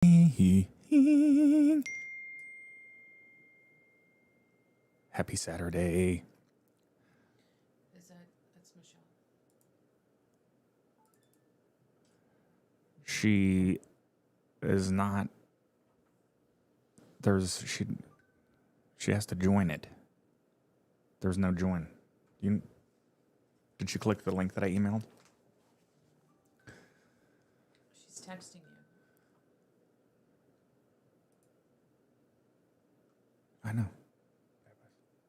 Happy Saturday. That's Michelle. She is not. She has to join it. There's no join. Did you click the link that I emailed? She's texting you. I know.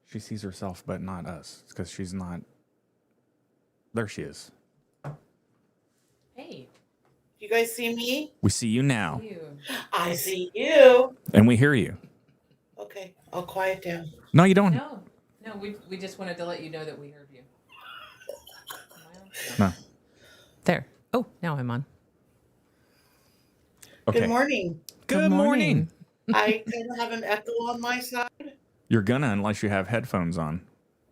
She sees herself, but not us, because she's not. There she is. Hey. You guys see me? We see you now. I see you. And we hear you. Okay, I'll quiet down. No, you don't. No, we just wanted to let you know that we heard you. No. There. Oh, now I'm on. Okay. Good morning. Good morning. I kind of have an echo on my side. You're gonna, unless you have headphones on.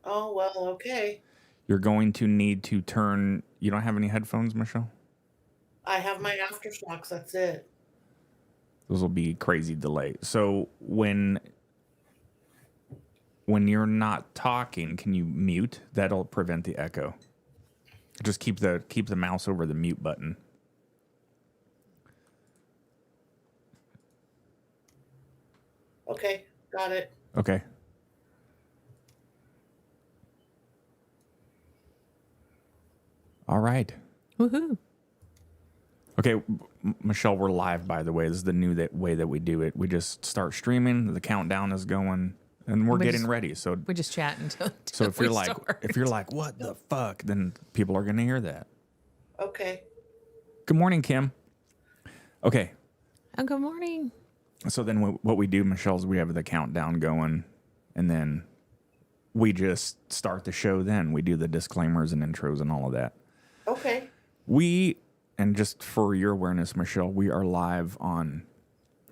Oh, well, okay. You're going to need to turn. You don't have any headphones, Michelle? I have my aftershocks, that's it. Those will be crazy delay. So when you're not talking, can you mute? That'll prevent the echo. Just keep the mouse over the mute button. Okay, got it. Okay. All right. Woohoo. Okay, Michelle, we're live, by the way. This is the new way that we do it. We just start streaming. The countdown is going, and we're getting ready. So we just chat until so if you're like, what the fuck, then people are going to hear that. Okay. Good morning, Kim. Okay. Oh, good morning. So then what we do, Michelle, is we have the countdown going, and then we just start the show. Then we do the disclaimers and intros and all of that. Okay. And just for your awareness, Michelle, we are live on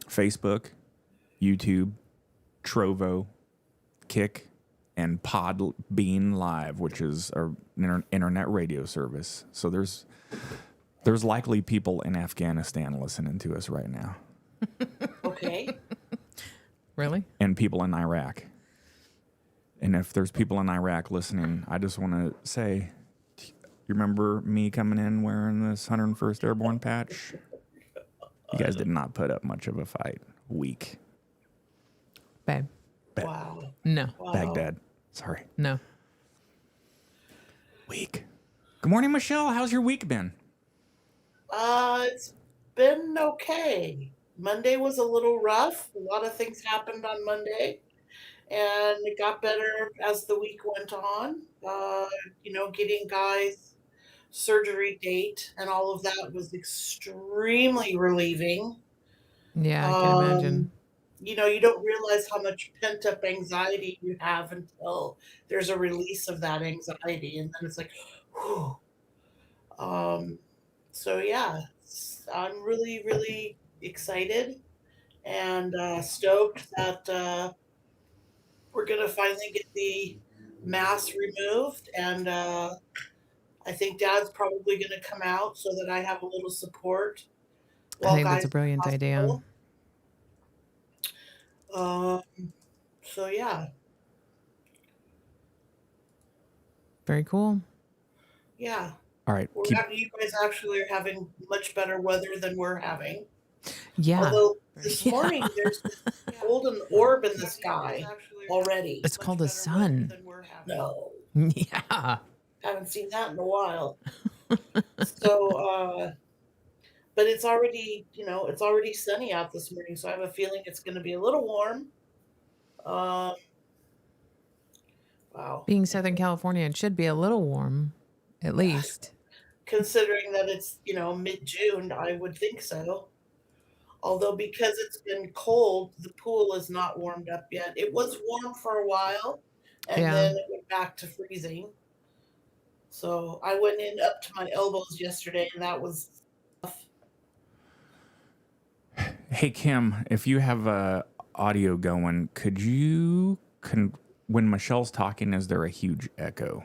Facebook, YouTube, Trovo, Kick, and Podbean Live, which is our internet radio service. So there's likely people in Afghanistan listening to us right now. Okay. Really? And people in Iraq. And if there's people in Iraq listening, I just want to say, you remember me coming in wearing this 101st Airborne patch? You guys did not put up much of a fight. Weak. Babe. Wow. No. Wow. Baghdad. Sorry. No. Weak. Good morning, Michelle. How's your week been? It's been okay. Monday was a little rough. A lot of things happened on Monday, and it got better as the week went on. Getting guys surgery date and all of that was extremely relieving. Yeah, I can imagine. You don't realize how much pent-up anxiety you have until there's a release of that anxiety, and then it's like, whew. So yeah, I'm really, really excited and stoked that we're gonna finally get the mass removed, and I think Dad's probably gonna come out so that I have a little support. I think that's a brilliant idea. So yeah. Very cool. Yeah. All right. You guys actually are having much better weather than we're having. Yeah. Although this morning there's this golden orb in the sky already. It's called the sun. No. Yeah. Haven't seen that in a while. So, but it's already, it's already sunny out this morning, so I have a feeling it's going to be a little warm. Wow. Being Southern California, it should be a little warm, at least. Considering that it's, mid-June, I would think so. Although because it's been cold, the pool is not warmed up yet. It was warm for a while, and then it went back to freezing. So I went in up to my elbows yesterday, and that was tough. Hey, Kim, if you have audio going, could you, when Michelle's talking, is there a huge echo?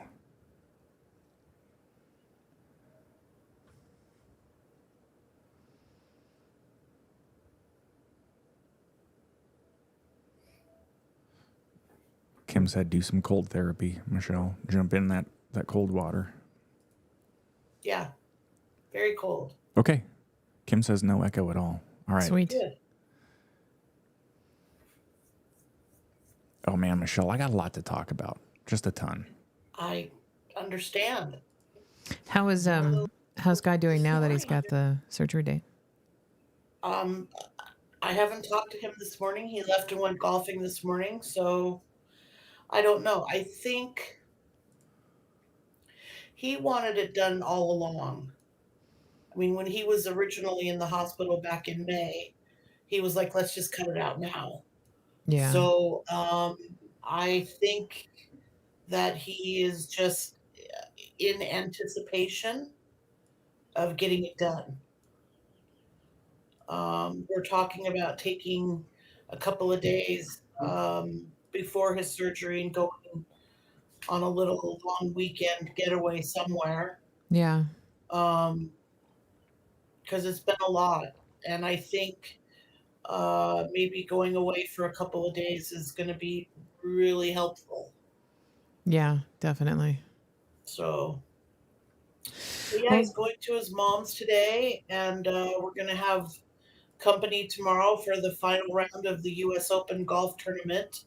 Kim said, do some cold therapy, Michelle. Jump in that cold water. Yeah. Very cold. Okay. Kim says no echo at all. All right. Sweet. Good. Oh, man, Michelle, I got a lot to talk about. Just a ton. I understand. How's Guy doing now that he's got the surgery date? I haven't talked to him this morning. He left and went golfing this morning, so I don't know. I think he wanted it done all along. I mean, when he was originally in the hospital back in May, he was like, let's just cut it out now. Yeah. So I think that he is just in anticipation of getting it done. We're talking about taking a couple of days before his surgery and going on a little long weekend getaway somewhere. Yeah. Because it's been a lot. And I think maybe going away for a couple of days is going to be really helpful. Yeah, definitely. So yeah, he's going to his mom's today, and we're going to have company tomorrow for the final round of the U.S. Open golf tournament.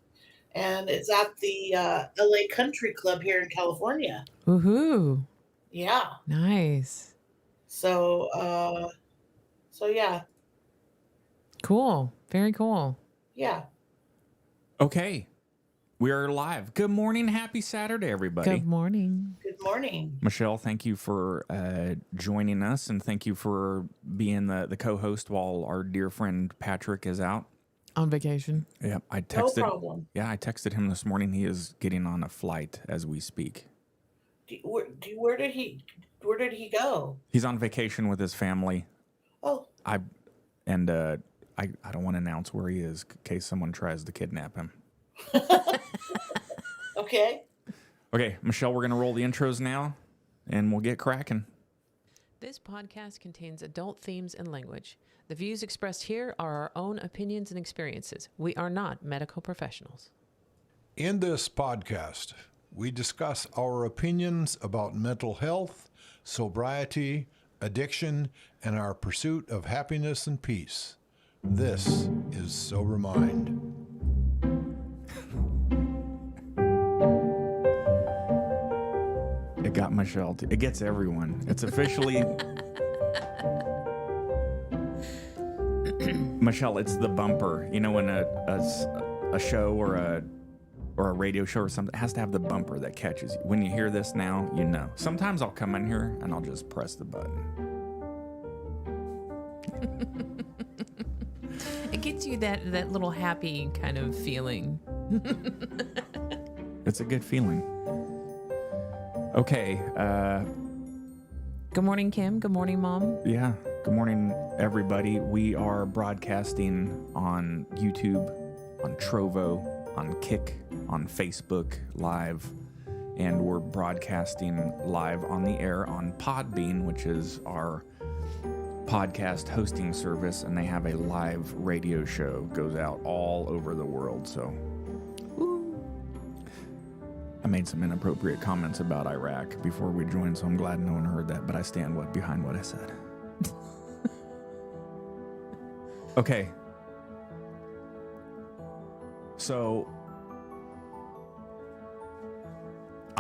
And it's at the LA Country Club here in California. Woohoo. Yeah. Nice. So yeah. Cool. Very cool. Yeah. Okay. We are live. Good morning. Happy Saturday, everybody. Good morning. Good morning. Michelle, thank you for joining us, and thank you for being the co-host while our dear friend Patrick is out. On vacation. Yeah, I texted. No problem. Yeah, I texted him this morning. He is getting on a flight as we speak. Where did he go? He's on vacation with his family. Oh. I don't want to announce where he is in case someone tries to kidnap him. Okay. Okay, Michelle, we're going to roll the intros now, and we'll get cracking. This podcast contains adult themes and language. The views expressed here are our own opinions and experiences. We are not medical professionals. In this podcast, we discuss our opinions about mental health, sobriety, addiction, and our pursuit of happiness and peace. This is Sober Mind. It got Michelle. It gets everyone. It's officially... Michelle, it's the bumper. You know, when a show or a radio show or something has to have the bumper that catches you. When you hear this now, you know. Sometimes I'll come in here and I'll just press the button. It gets you that little happy kind of feeling. It's a good feeling. Okay. Good morning, Kim. Good morning, Mom. Yeah. Good morning, everybody. We are broadcasting on YouTube, on Trovo, on Kick, on Facebook Live, and we're broadcasting live on the air on Podbean, which is our podcast hosting service, and they have a live radio show. Goes out all over the world, so... I made some inappropriate comments about Iraq before we joined, so I'm glad no one heard that, but I stand behind what I said. Okay. So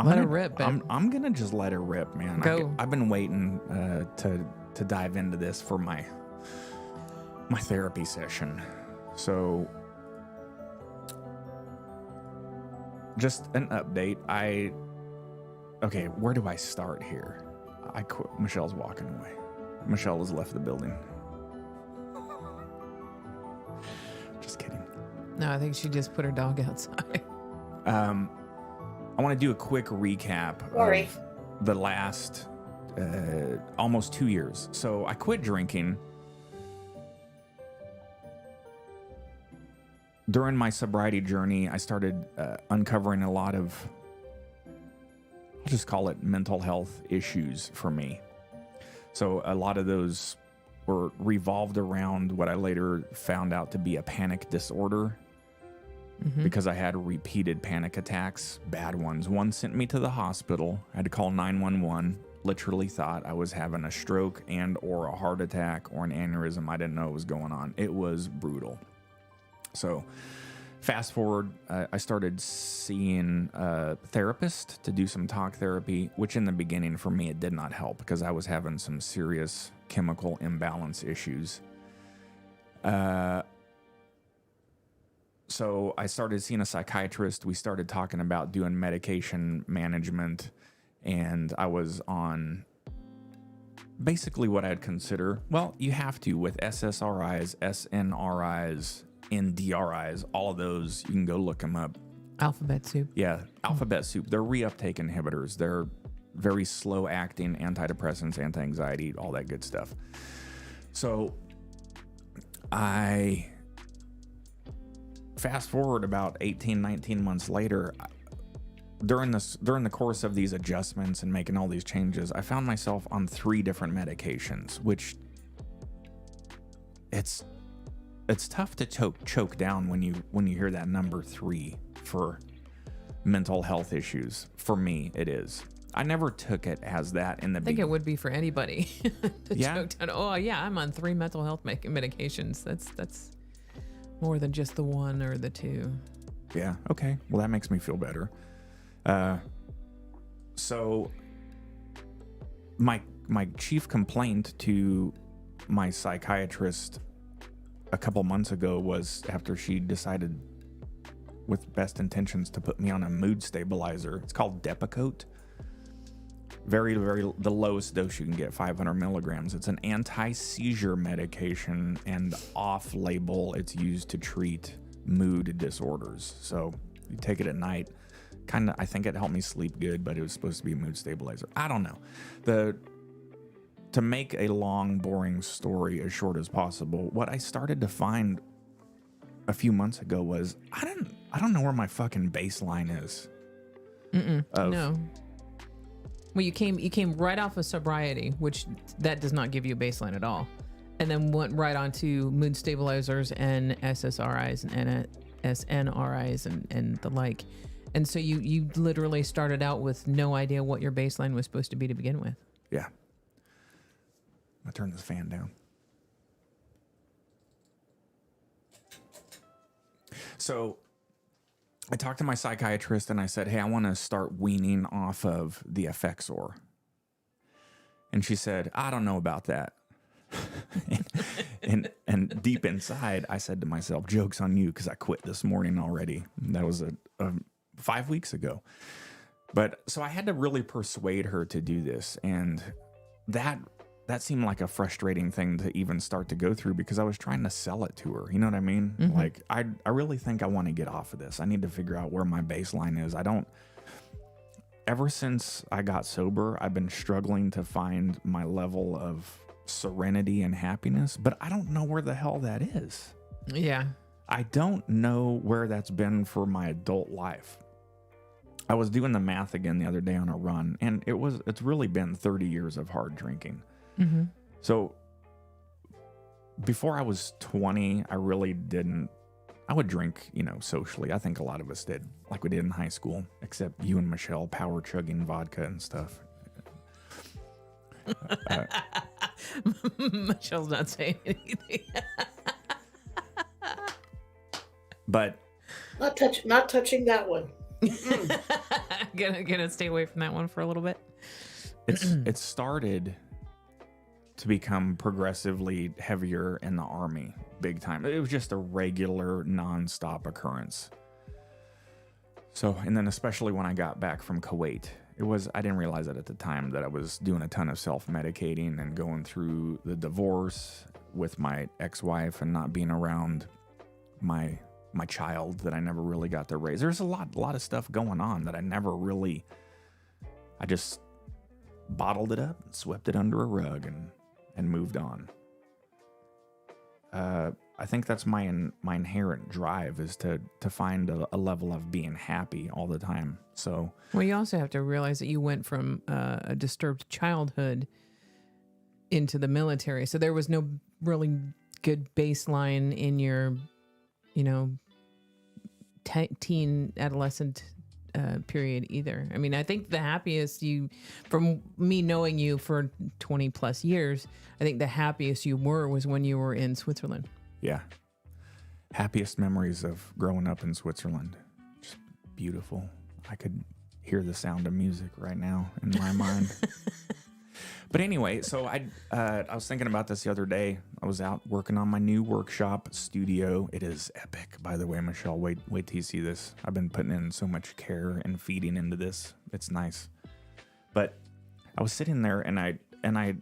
Let it rip, babe. I'm gonna just let it rip, man. Go. I've been waiting to dive into this for my therapy session. So just an update. Okay, where do I start here? I quit. Michelle's walking away. Michelle has left the building. Just kidding. No, I think she just put her dog outside. I want to do a quick recap of the last almost 2 years. So I quit drinking during my sobriety journey. I started uncovering a lot of, I'll just call it mental health issues for me. So a lot of those were revolved around what I later found out to be a panic disorder. because I had repeated panic attacks, bad ones. One sent me to the hospital. I had to call 911. Literally thought I was having a stroke and or a heart attack or an aneurysm. I didn't know what was going on. It was brutal. So fast forward, I started seeing a therapist to do some talk therapy, which in the beginning for me, it did not help because I was having some serious chemical imbalance issues. So I started seeing a psychiatrist. We started talking about doing medication management, and I was on basically what I'd consider, well, you have to with SSRIs, SNRIs, NDRIs, all of those. You can go look them up. Alphabet soup. Yeah, alphabet soup. They're reuptake inhibitors. They're very slow acting antidepressants, anti-anxiety, all that good stuff. So I fast forward about 18, 19 months later, during the course of these adjustments and making all these changes, I found myself on 3 different medications, which it's tough to choke down when you hear that number 3 for mental health issues. For me, it is. I never took it as that in the beginning. I think it would be for anybody to Yeah. choke down. Oh yeah, I'm on 3 mental health medications. That's more than just the 1 or the 2. Yeah. Okay. Well, that makes me feel better. So my chief complaint to my psychiatrist a couple months ago was after she decided with best intentions to put me on a mood stabilizer. It's called Depakote. Very, very, the lowest dose you can get, 500 milligrams. It's an anti-seizure medication, and off-label, it's used to treat mood disorders. So you take it at night. Kind of, I think it helped me sleep good, but it was supposed to be a mood stabilizer. I don't know. To make a long, boring story as short as possible, what I started to find a few months ago was I don't know where my fucking baseline is. No. Well, you came right off of sobriety, which that does not give you a baseline at all, and then went right on to mood stabilizers and SSRIs and SNRIs and the like. And so you literally started out with no idea what your baseline was supposed to be to begin with. Yeah. I'm gonna turn this fan down. So I talked to my psychiatrist and I said, hey, I want to start weaning off of the Effexor. And she said, I don't know about that. and deep inside, I said to myself, joke's on you, because I quit this morning already. That was 5 weeks ago. But so I had to really persuade her to do this. And that seemed like a frustrating thing to even start to go through, because I was trying to sell it to her. You know what I mean? Mm-hmm. Like, I really think I want to get off of this. I need to figure out where my baseline is. Ever since I got sober, I've been struggling to find my level of serenity and happiness, but I don't know where the hell that is. Yeah. I don't know where that's been for my adult life. I was doing the math again the other day on a run, and it's really been 30 years of hard drinking. Mm-hmm. So before I was 20, I would drink, socially. I think a lot of us did, like we did in high school, except you and Michelle power chugging vodka and stuff. Michelle's not saying anything. But Not touching that one. gonna stay away from that one for a little bit. it started to become progressively heavier in the Army, big time. It was just a regular, nonstop occurrence. So, and then especially when I got back from Kuwait, I didn't realize it at the time that I was doing a ton of self-medicating and going through the divorce with my ex-wife and not being around my child that I never really got to raise. There's a lot of stuff going on that I just bottled it up, swept it under a rug, and moved on. I think that's my inherent drive, is to find a level of being happy all the time. So, well, you also have to realize that you went from a disturbed childhood into the military, so there was no really good baseline in your, teen adolescent period either. I mean, I think the happiest from me knowing you for 20 plus years, I think the happiest you were was when you were in Switzerland. Yeah. Happiest memories of growing up in Switzerland. Just beautiful. I could hear the sound of music right now in my mind. But anyway, so I was thinking about this the other day. I was out working on my new workshop studio. It is epic, by the way, Michelle. Wait till you see this. I've been putting in so much care and feeding into this. It's nice. But I was sitting there and I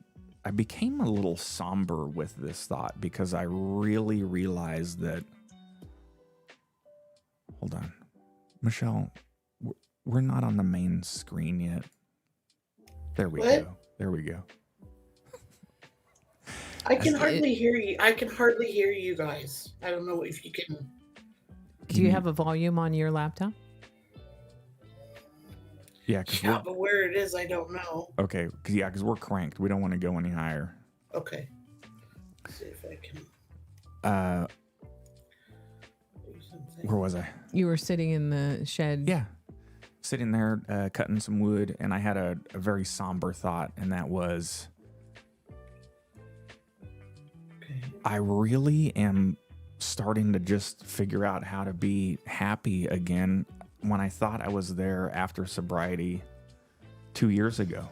became a little somber with this thought because I really realized that. Hold on, Michelle, we're not on the main screen yet. There we go. There we go. I can hardly hear you. I can hardly hear you guys. I don't know if you can. Do you have a volume on your laptop? Yeah, but where it is, I don't know. Okay, because we're cranked. We don't want to go any higher. Okay. Let's see if I can. Where was I? You were sitting in the shed. Yeah. Sitting there cutting some wood, and I had a very somber thought, and that was, I really am starting to just figure out how to be happy again when I thought I was there after sobriety 2 years ago.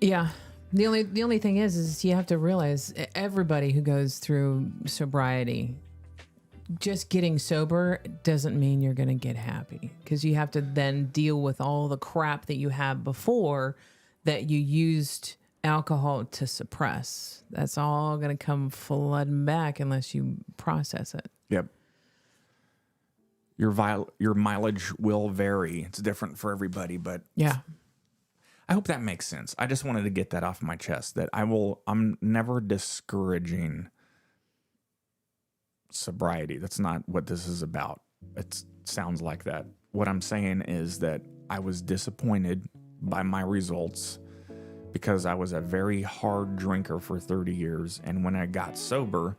Yeah. The only thing is you have to realize everybody who goes through sobriety, just getting sober doesn't mean you're going to get happy, because you have to then deal with all the crap that you had before that you used alcohol to suppress. That's all going to come flooding back unless you process it. Yep. Your mileage will vary. It's different for everybody, but yeah. I hope that makes sense. I just wanted to get that off my chest, that I'm never discouraging sobriety. That's not what this is about. It sounds like that. What I'm saying is that I was disappointed by my results because I was a very hard drinker for 30 years. And when I got sober,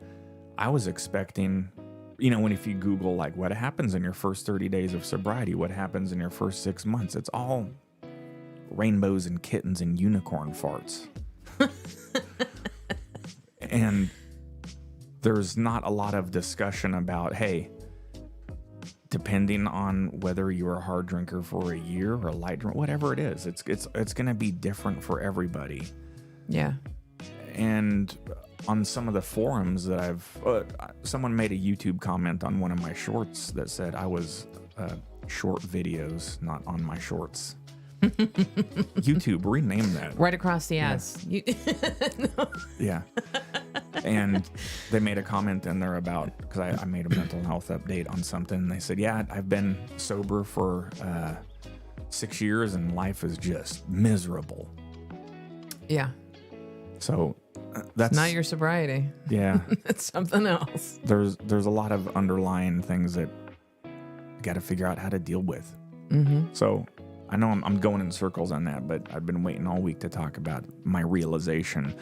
I was expecting, when if you Google like what happens in your first 30 days of sobriety, what happens in your first 6 months, it's all rainbows and kittens and unicorn farts. And there's not a lot of discussion about, hey, depending on whether you're a hard drinker for a year or a light drinker, whatever it is, it's going to be different for everybody. Yeah. And on some of the forums that someone made a YouTube comment on one of my shorts that said I was short videos, not on my shorts. YouTube, rename that. Right across the ass. No. Yeah. And they made a comment in there about, because I made a mental health update on something, and they said, yeah, I've been sober for 6 years and life is just miserable. Yeah. So that's not your sobriety. Yeah. It's something else. There's a lot of underlying things that you got to figure out how to deal with. Mm-hmm. So I know I'm going in circles on that, but I've been waiting all week to talk about my realization.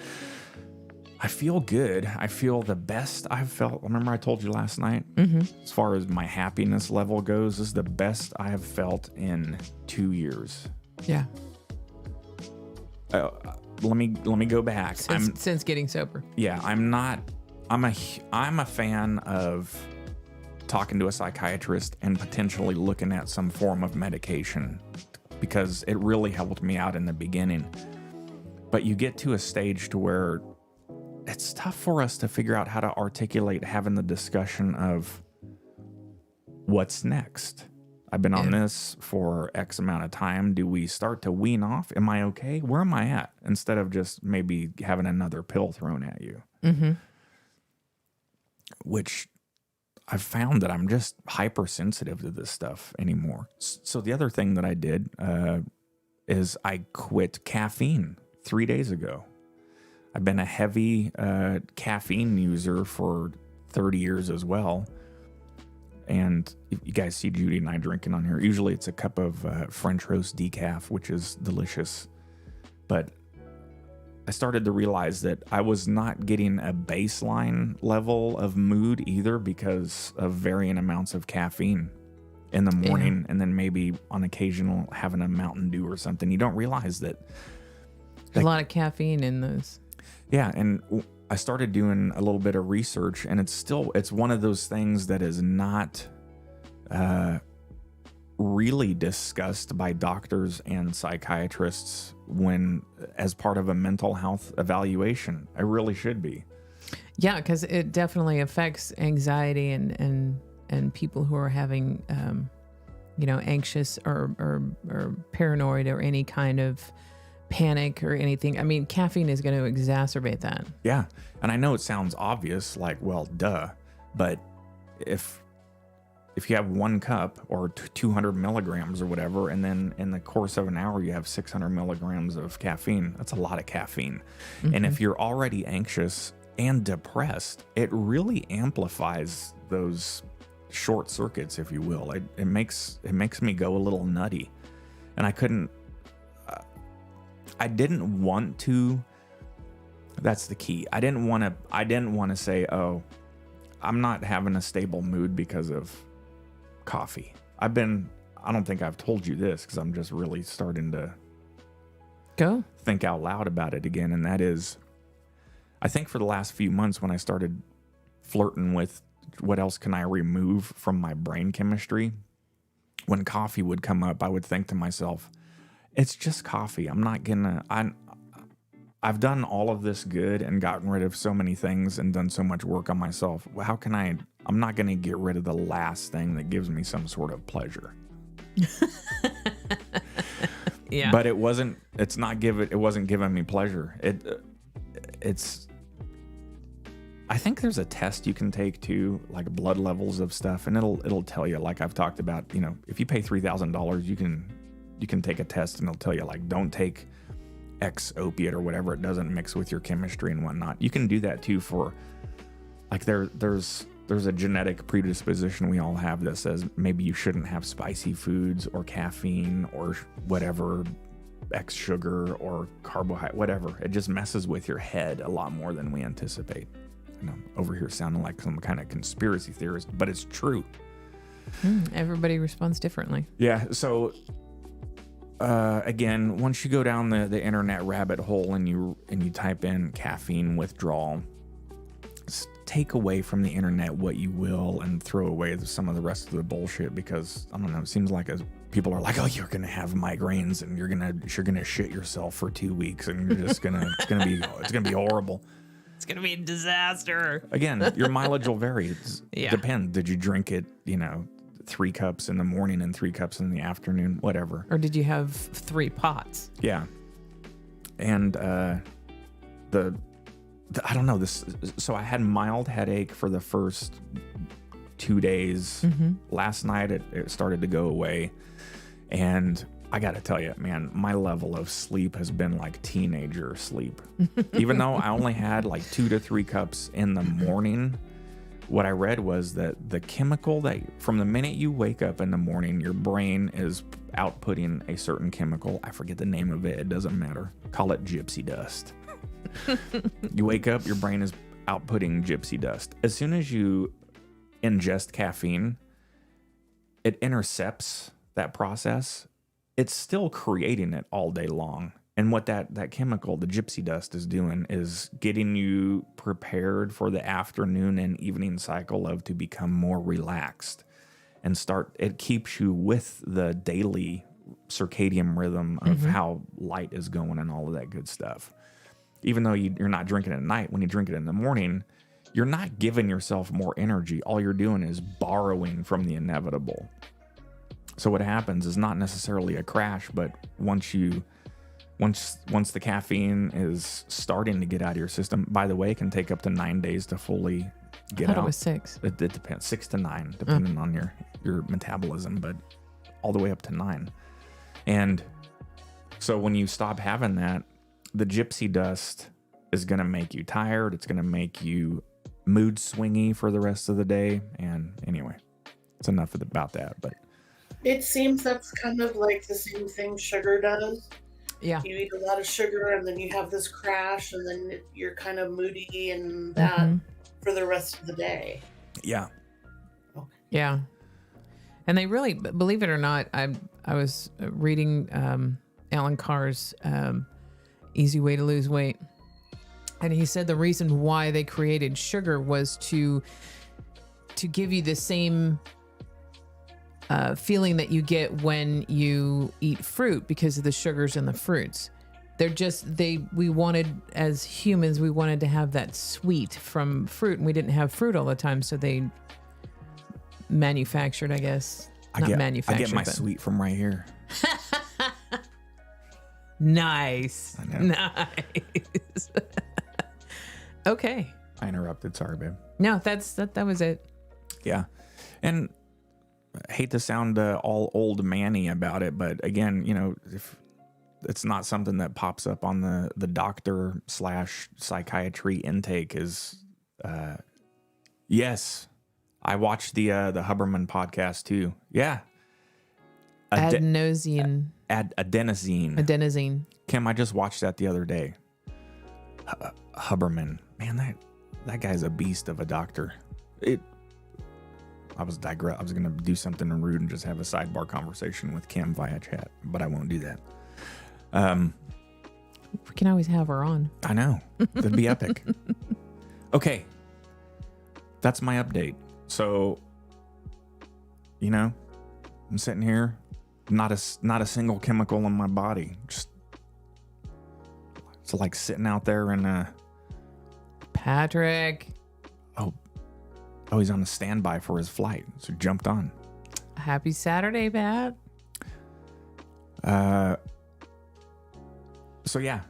I feel good. I feel the best I've felt. Remember I told you last night? Mm-hmm. As far as my happiness level goes, this is the best I have felt in 2 years. Yeah. Let me go back. Since getting sober. Yeah, I'm a fan of talking to a psychiatrist and potentially looking at some form of medication, because it really helped me out in the beginning. But you get to a stage to where it's tough for us to figure out how to articulate having the discussion of what's next. I've been on this for X amount of time. Do we start to wean off? Am I okay? Where am I at? Instead of just maybe having another pill thrown at you. Mm-hmm. Which I've found that I'm just hypersensitive to this stuff anymore. So the other thing that I did is I quit caffeine 3 days ago. I've been a heavy caffeine user for 30 years as well. And if you guys see Judy and I drinking on here, usually it's a cup of French roast decaf, which is delicious. But I started to realize that I was not getting a baseline level of mood either because of varying amounts of caffeine. in the morning, and then maybe on occasional having a Mountain Dew or something. You don't realize that. There's a lot of caffeine in those. Yeah, and I started doing a little bit of research, and it's one of those things that is not really discussed by doctors and psychiatrists when as part of a mental health evaluation. It really should be. Yeah, because it definitely affects anxiety and people who are having, anxious or paranoid or any kind of panic or anything. I mean, caffeine is going to exacerbate that. Yeah. And I know it sounds obvious, like, well, duh. But if you have 1 cup or 200 milligrams or whatever, and then in the course of an hour, you have 600 milligrams of caffeine, that's a lot of caffeine. Mm-hmm. And if you're already anxious and depressed, it really amplifies those short circuits, if you will. It makes me go a little nutty. And I didn't want to. That's the key. I didn't want to say, oh, I'm not having a stable mood because of coffee. I don't think I've told you this because I'm just really starting to think out loud about it again. And that is, I think for the last few months when I started flirting with what else can I remove from my brain chemistry, when coffee would come up, I would think to myself, it's just coffee. I've done all of this good and gotten rid of so many things and done so much work on myself. I'm not going to get rid of the last thing that gives me some sort of pleasure. Yeah. But it wasn't giving me pleasure. I think there's a test you can take too, like blood levels of stuff, and it'll tell you, like I've talked about, if you pay $3,000, you can take a test and it'll tell you, like, don't take X opiate or whatever. It doesn't mix with your chemistry and whatnot. You can do that too for, like, there's a genetic predisposition we all have that says maybe you shouldn't have spicy foods or caffeine or whatever, X sugar or carbohydrate, whatever. It just messes with your head a lot more than we anticipate. Over here sounding like some kind of conspiracy theorist, but it's true. Everybody responds differently. Yeah. So again, once you go down the internet rabbit hole and you type in caffeine withdrawal, take away from the internet what you will and throw away some of the rest of the bullshit, because I don't know, it seems like people are like, oh, you're gonna have migraines and you're gonna shit yourself for 2 weeks and you're just it's gonna be horrible. It's going to be a disaster. Again, your mileage will vary. Yeah. Depends. Did you drink it, 3 cups in the morning and 3 cups in the afternoon, whatever. Or did you have 3 pots? Yeah. And I don't know this. So I had mild headache for the first 2 days. Mm-hmm. Last night it started to go away. And I got to tell you, man, my level of sleep has been like teenager sleep. Even though I only had like 2 to 3 cups in the morning, what I read was that the chemical that from the minute you wake up in the morning, your brain is outputting a certain chemical. I forget the name of it. It doesn't matter. Call it gypsy dust. You wake up, your brain is outputting gypsy dust. As soon as you ingest caffeine, it intercepts that process. It's still creating it all day long. And what that chemical, the gypsy dust, is doing is getting you prepared for the afternoon and evening cycle to become more relaxed and it keeps you with the daily circadian rhythm of how light is going and all of that good stuff. Even though you're not drinking it at night, when you drink it in the morning, you're not giving yourself more energy. All you're doing is borrowing from the inevitable. So what happens is not necessarily a crash, but once the caffeine is starting to get out of your system, by the way, it can take up to 9 days to fully get out. It was 6. It depends, 6 to 9, depending on your metabolism, but all the way up to 9. And so when you stop having that, the gypsy dust is going to make you tired. It's going to make you mood swingy for the rest of the day. And anyway, it's enough about that, but it seems that's kind of like the same thing sugar does. Yeah. You eat a lot of sugar and then you have this crash and then you're kind of moody and that for the rest of the day. Yeah. Okay. Yeah. And they really, believe it or not, I was reading Alan Carr's Easy Way to Lose Weight. And he said the reason why they created sugar was to give you the same feeling that you get when you eat fruit because of the sugars in the fruits. We wanted, as humans, we wanted to have that sweet from fruit, and we didn't have fruit all the time. So they manufactured, I guess. I get my sweet from right here. Nice. Nice. Okay. I interrupted. Sorry, babe. No, that was it. Yeah. And I hate to sound all old manny about it, but again, if it's not something that pops up on the doctor / psychiatry intake is, yes, I watched the Huberman podcast too. Yeah. Adenosine. Adenosine. Kim, I just watched that the other day. Huberman, man, that guy's a beast of a doctor. I was going to do something rude and just have a sidebar conversation with Kim via chat, but I won't do that. We can always have her on. I know. That'd be epic. Okay. That's my update. So, I'm sitting here, not a single chemical in my body. Just, it's like sitting out there in Patrick. Oh, he's on a standby for his flight. So jumped on. Happy Saturday, Pat. So yeah,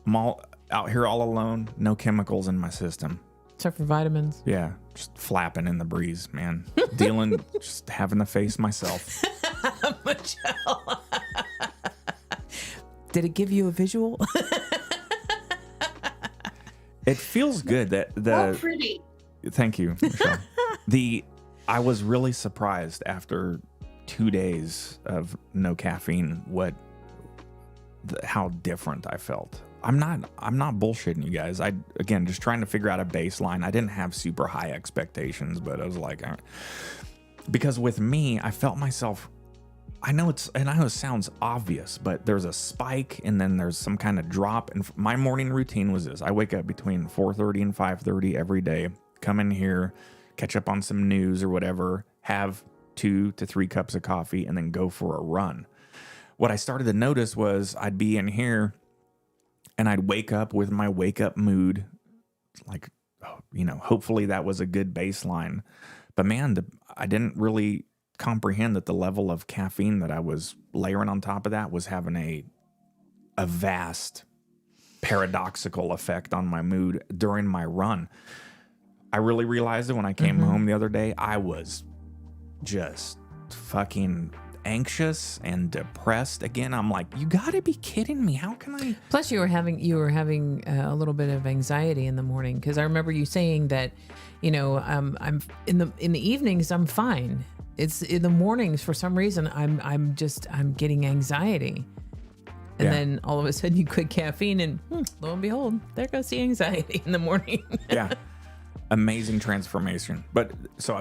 I'm all out here all alone. No chemicals in my system. Except for vitamins. Yeah, just flapping in the breeze, man. Just having to face myself. Michelle. Did it give you a visual? It feels good that How pretty. Thank you, Michelle. I was really surprised after 2 days of no caffeine how different I felt. I'm not bullshitting you guys. Again, just trying to figure out a baseline. I didn't have super high expectations, but I was like, because with me, I felt myself. I know it sounds obvious, but there's a spike and then there's some kind of drop. And my morning routine was this: I wake up between 4:30 and 5:30 every day. Come in here, catch up on some news or whatever, have 2 to 3 cups of coffee, and then go for a run. What I started to notice was I'd be in here and I'd wake up with my wake up mood. Like, hopefully that was a good baseline. But man, I didn't really comprehend that the level of caffeine that I was layering on top of that was having a vast paradoxical effect on my mood during my run. I really realized it when I came home the other day. I was just fucking anxious and depressed again. I'm like, you gotta be kidding me. How can I? Plus you were having a little bit of anxiety in the morning. Cause I remember you saying that, I'm in the evenings, I'm fine. It's in the mornings for some reason I'm getting anxiety. And then all of a sudden you quit caffeine and lo and behold, there goes the anxiety in the morning. Yeah. Amazing transformation. But so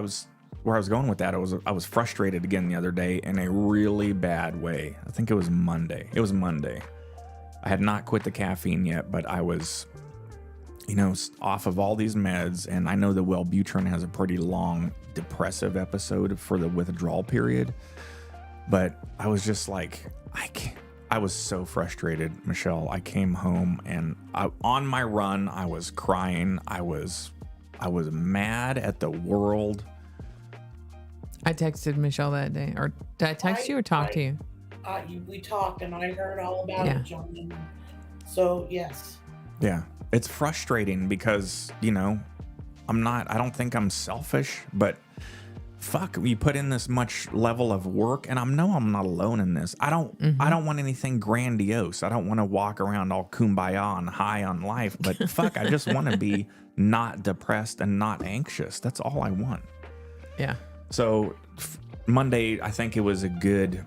where I was going with that, I was frustrated again the other day in a really bad way. I think it was Monday. I had not quit the caffeine yet, but I was, off of all these meds. And I know the Wellbutrin has a pretty long depressive episode for the withdrawal period. But I was just like, I was so frustrated, Michelle. I came home and on my run, I was crying. I was mad at the world. I texted Michelle that day. Or did I text you or talk to you? We talked and I heard all about it, John. So, yes. Yeah. It's frustrating because, I don't think I'm selfish, but fuck, you put in this much level of work, and I'm not alone in this. I don't want anything grandiose. I don't want to walk around all kumbaya and high on life, but fuck, I just want to be not depressed and not anxious. That's all I want. Yeah. So Monday, I think it was a good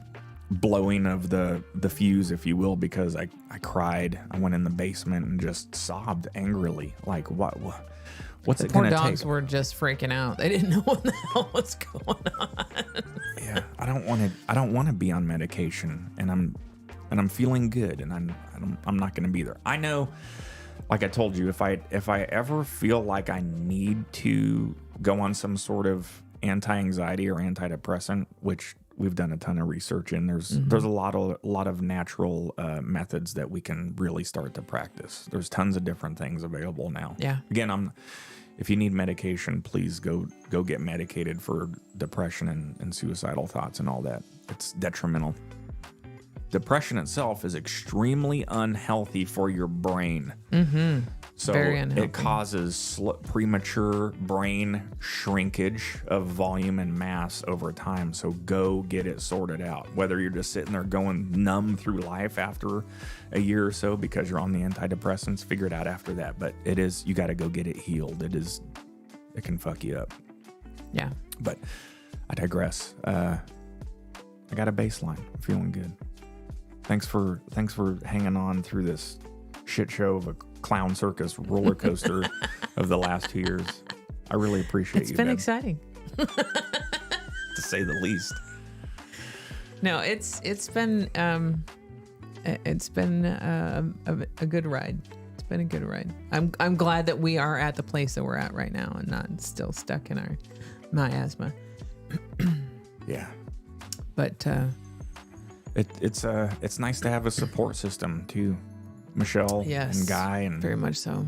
blowing of the fuse, if you will, because I cried. I went in the basement and just sobbed angrily. Like, what's it going to take? Poor dogs were just freaking out. They didn't know what the hell was going on. Yeah, I don't want to be on medication, and I'm feeling good, and I'm not going to be there. I know, like I told you, if I ever feel like I need to go on some sort of anti-anxiety or antidepressant, which we've done a ton of research in, there's a lot of natural methods that we can really start to practice. There's tons of different things available now. Yeah. Again, if you need medication, please go get medicated for depression and suicidal thoughts and all that. It's detrimental. Depression itself is extremely unhealthy for your brain. Mm-hmm. So Very unhealthy. It causes premature brain shrinkage of volume and mass over time. So go get it sorted out. Whether you're just sitting there going numb through life after a year or so because you're on the antidepressants, figure it out after that. But you got to go get it healed. It can fuck you up. Yeah. But I digress. I got a baseline. I'm feeling good. Thanks for hanging on through this shit show of a clown circus roller coaster of the last 2 years. I really appreciate It's you. been Deb, exciting. to say the least. No, it's been a good ride. It's been a good ride. I'm glad that we are at the place that we're at right now and not still stuck in our miasma. Yeah. But it's nice to have a support system too. Michelle yes, and Guy and very much so.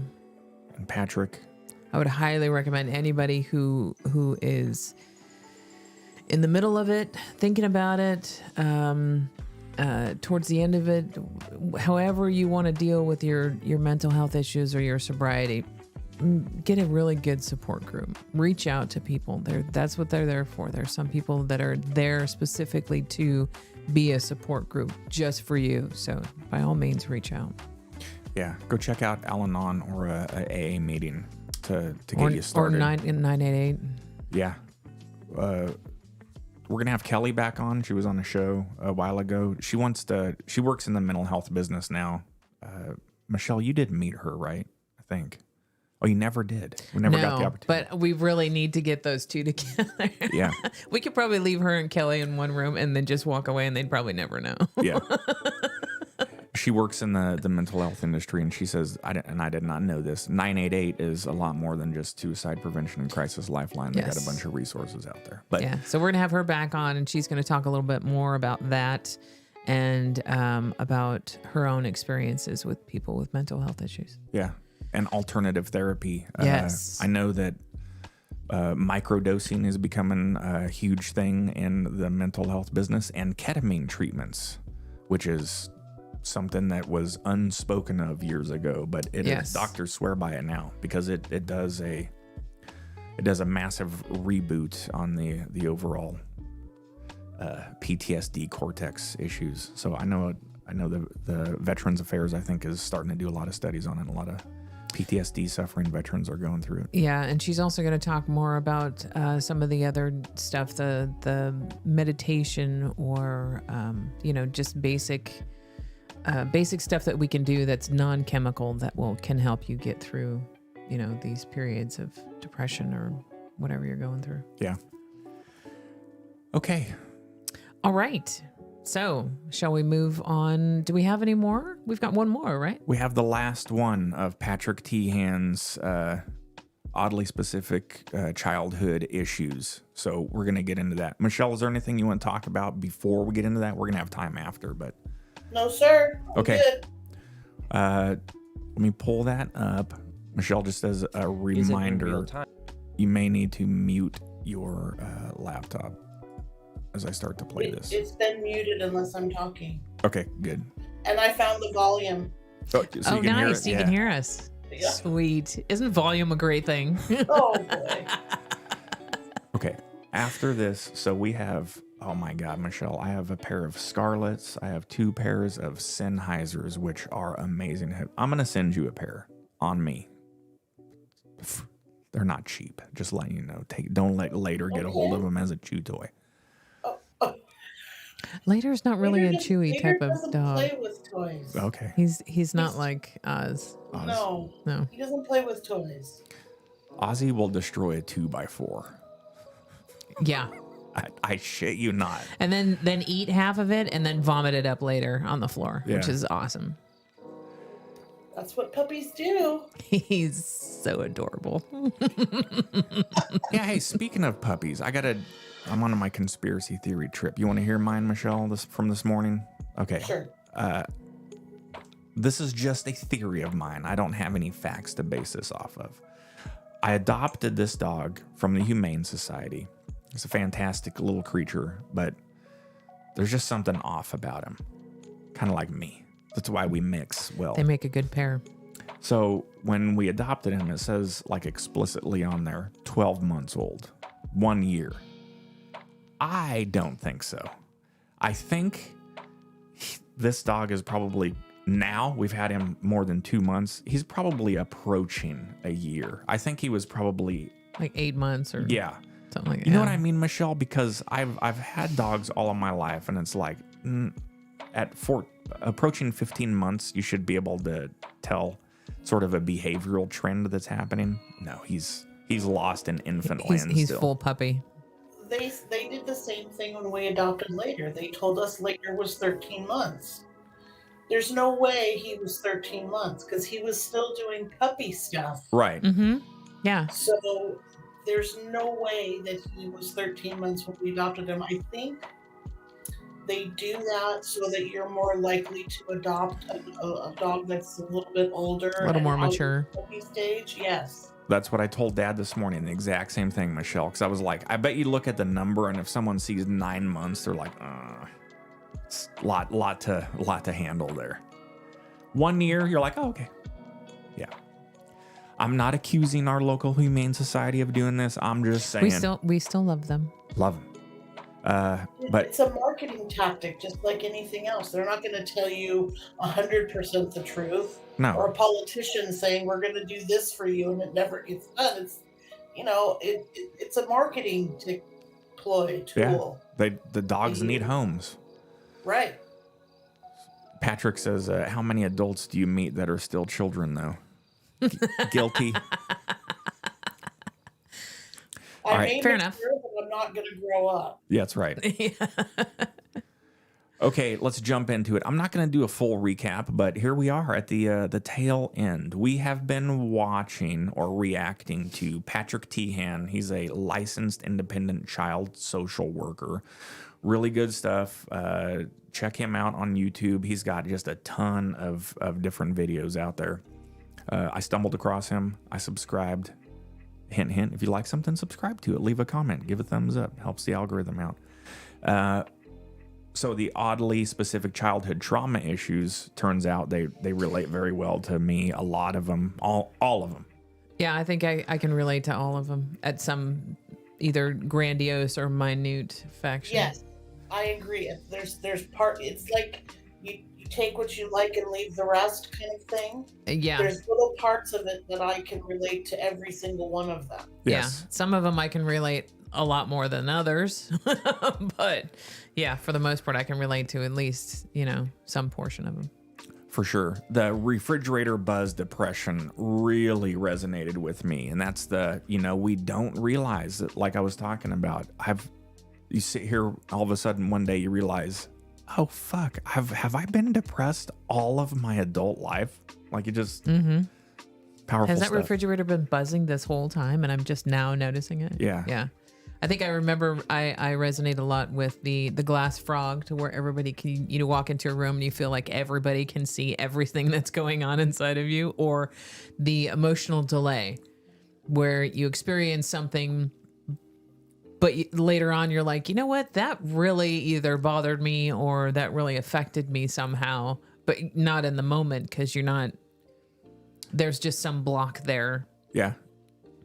And Patrick. I would highly recommend anybody who is in the middle of it, thinking about it, towards the end of it, however you want to deal with your mental health issues or your sobriety, get a really good support group. Reach out to people. That's what they're there for. There's some people that are there specifically to be a support group just for you. So by all means, reach out. Yeah, go check out Al-Anon or a AA meeting to get you started. Or 988. Yeah. We're going to have Kelly back on. She was on the show a while ago. She works in the mental health business now. Michelle, you did meet her, right? I think. Oh, you never did. We never got the opportunity. But we really need to get those two together. Yeah. We could probably leave her and Kelly in one room and then just walk away and they'd probably never know. Yeah. She works in the mental health industry, and she says, I did not know this, 988 is a lot more than just suicide prevention and crisis lifeline. They got a bunch of resources out there. But yeah, so we're going to have her back on, and she's going to talk a little bit more about that and about her own experiences with people with mental health issues. Yeah, and alternative therapy. Yes. I know that microdosing is becoming a huge thing in the mental health business, and ketamine treatments, which is something that was unspoken of years ago, but doctors swear by it now because it does a massive reboot on the overall PTSD cortex issues. So I know the Veterans Affairs, I think, is starting to do a lot of studies on it. A lot of PTSD suffering veterans are going through it. Yeah, and she's also going to talk more about some of the other stuff, the meditation or just basic stuff that we can do that's non-chemical that can help you get through, these periods of depression or whatever you're going through. Yeah. Okay. All right. So, shall we move on? Do we have any more? We've got one more, right? We have the last one of Patrick Teahan's oddly specific childhood issues. So we're going to get into that. Michelle, is there anything you want to talk about before we get into that? We're going to have time after, but... No, sir. I'm okay. good. Let me pull that up. Michelle, just as a reminder, you may need to mute your laptop as I start to play this. It's been muted unless I'm talking. Okay, good. And I found the volume. So you can nice. hear it? You can hear us. Yeah. Sweet. Isn't volume a great thing? Oh, boy. Okay. After this, so we have... Oh my God, Michelle, I have a pair of Scarletts. I have 2 pairs of Sennheisers, which are amazing. I'm going to send you a pair on me. They're not cheap. Just letting you know. Don't let Later get a hold of them as a chew toy. Later's not really a chewy Later type of dog. Play with toys. Okay. He's not like Oz. No. He doesn't play with toys. Ozzy will destroy a 2x4. Yeah. I shit you not. And then eat half of it and then vomit it up later on the floor, Yeah. which is awesome. That's what puppies do. He's so adorable. Yeah, hey, speaking of puppies, I'm on my conspiracy theory trip. You want to hear mine, Michelle, from this morning? Okay. Sure. This is just a theory of mine. I don't have any facts to base this off of. I adopted this dog from the Humane Society. It's a fantastic little creature, but there's just something off about him. Kind of like me. That's why we mix well. They make a good pair. So when we adopted him, it says like explicitly on there, 12 months old, 1 year. I don't think so. I think this dog is probably, now we've had him more than 2 months. He's probably approaching a year. I think he was probably Like 8 months or something like that. You know what I mean, Michelle? Because I've had dogs all of my life, and it's like approaching 15 months, you should be able to tell sort of a behavioral trend that's happening. No, he's lost in infant land. He's still. full puppy. They did the same thing when we adopted Later. They told us Later was 13 months. There's no way he was 13 months because he was still doing puppy stuff. Right. Mm-hmm. Yeah. So there's no way that he was 13 months when we adopted him. I think they do that so that you're more likely to adopt a dog that's a little bit older. A little more and out of mature. the puppy stage, yes. That's what I told Dad this morning. The exact same thing, Michelle. Because I was like, I bet you look at the number, and if someone sees 9 months, they're like, it's a lot to handle there. 1 year, you're like, oh, okay. Yeah. I'm not accusing our local Humane Society of doing this. I'm just saying. We still love them. Love them. But It's a marketing tactic, just like anything else. They're not going to tell you 100% the truth. no. Or a politician saying we're going to do this for you, and it never gets done. It's, it's a marketing tool. The dogs need homes. Right. Patrick says, how many adults do you meet that are still children, though? Guilty. I All right, may fair mature, enough. but I'm not going to grow up. Yeah, that's right. Okay, let's jump into it. I'm not going to do a full recap, but here we are at the tail end. We have been watching or reacting to Patrick Teahan. He's a licensed independent child social worker. Really good stuff. Check him out on YouTube. He's got just a ton of different videos out there. I stumbled across him. I subscribed. Hint, hint. If you like something, subscribe to it. Leave a comment. Give a thumbs up. Helps the algorithm out. So the oddly specific childhood trauma issues, turns out they relate very well to me. A lot of them, all of them. Yeah, I think I can relate to all of them at some either grandiose or minute faction. Yes, I agree. It's like you take what you like and leave the rest kind of thing. Yeah. There's little parts of it that I can relate to every single one of them. Yes. Yeah. Some of them I can relate a lot more than others. But yeah, for the most part, I can relate to at least, some portion of them. For sure. The refrigerator buzz depression really resonated with me. And that's we don't realize that, like I was talking about, you sit here all of a sudden one day you realize, oh fuck, have I been depressed all of my adult life? Like it just powerful Has that stuff. refrigerator been buzzing this whole time and I'm just now noticing it? Yeah. Yeah. I think I remember I resonate a lot with the glass frog, to where everybody can, walk into a room and you feel like everybody can see everything that's going on inside of you, or the emotional delay where you experience something, but later on you're like, you know what, that really either bothered me or that really affected me somehow, but not in the moment because there's just some block there. Yeah.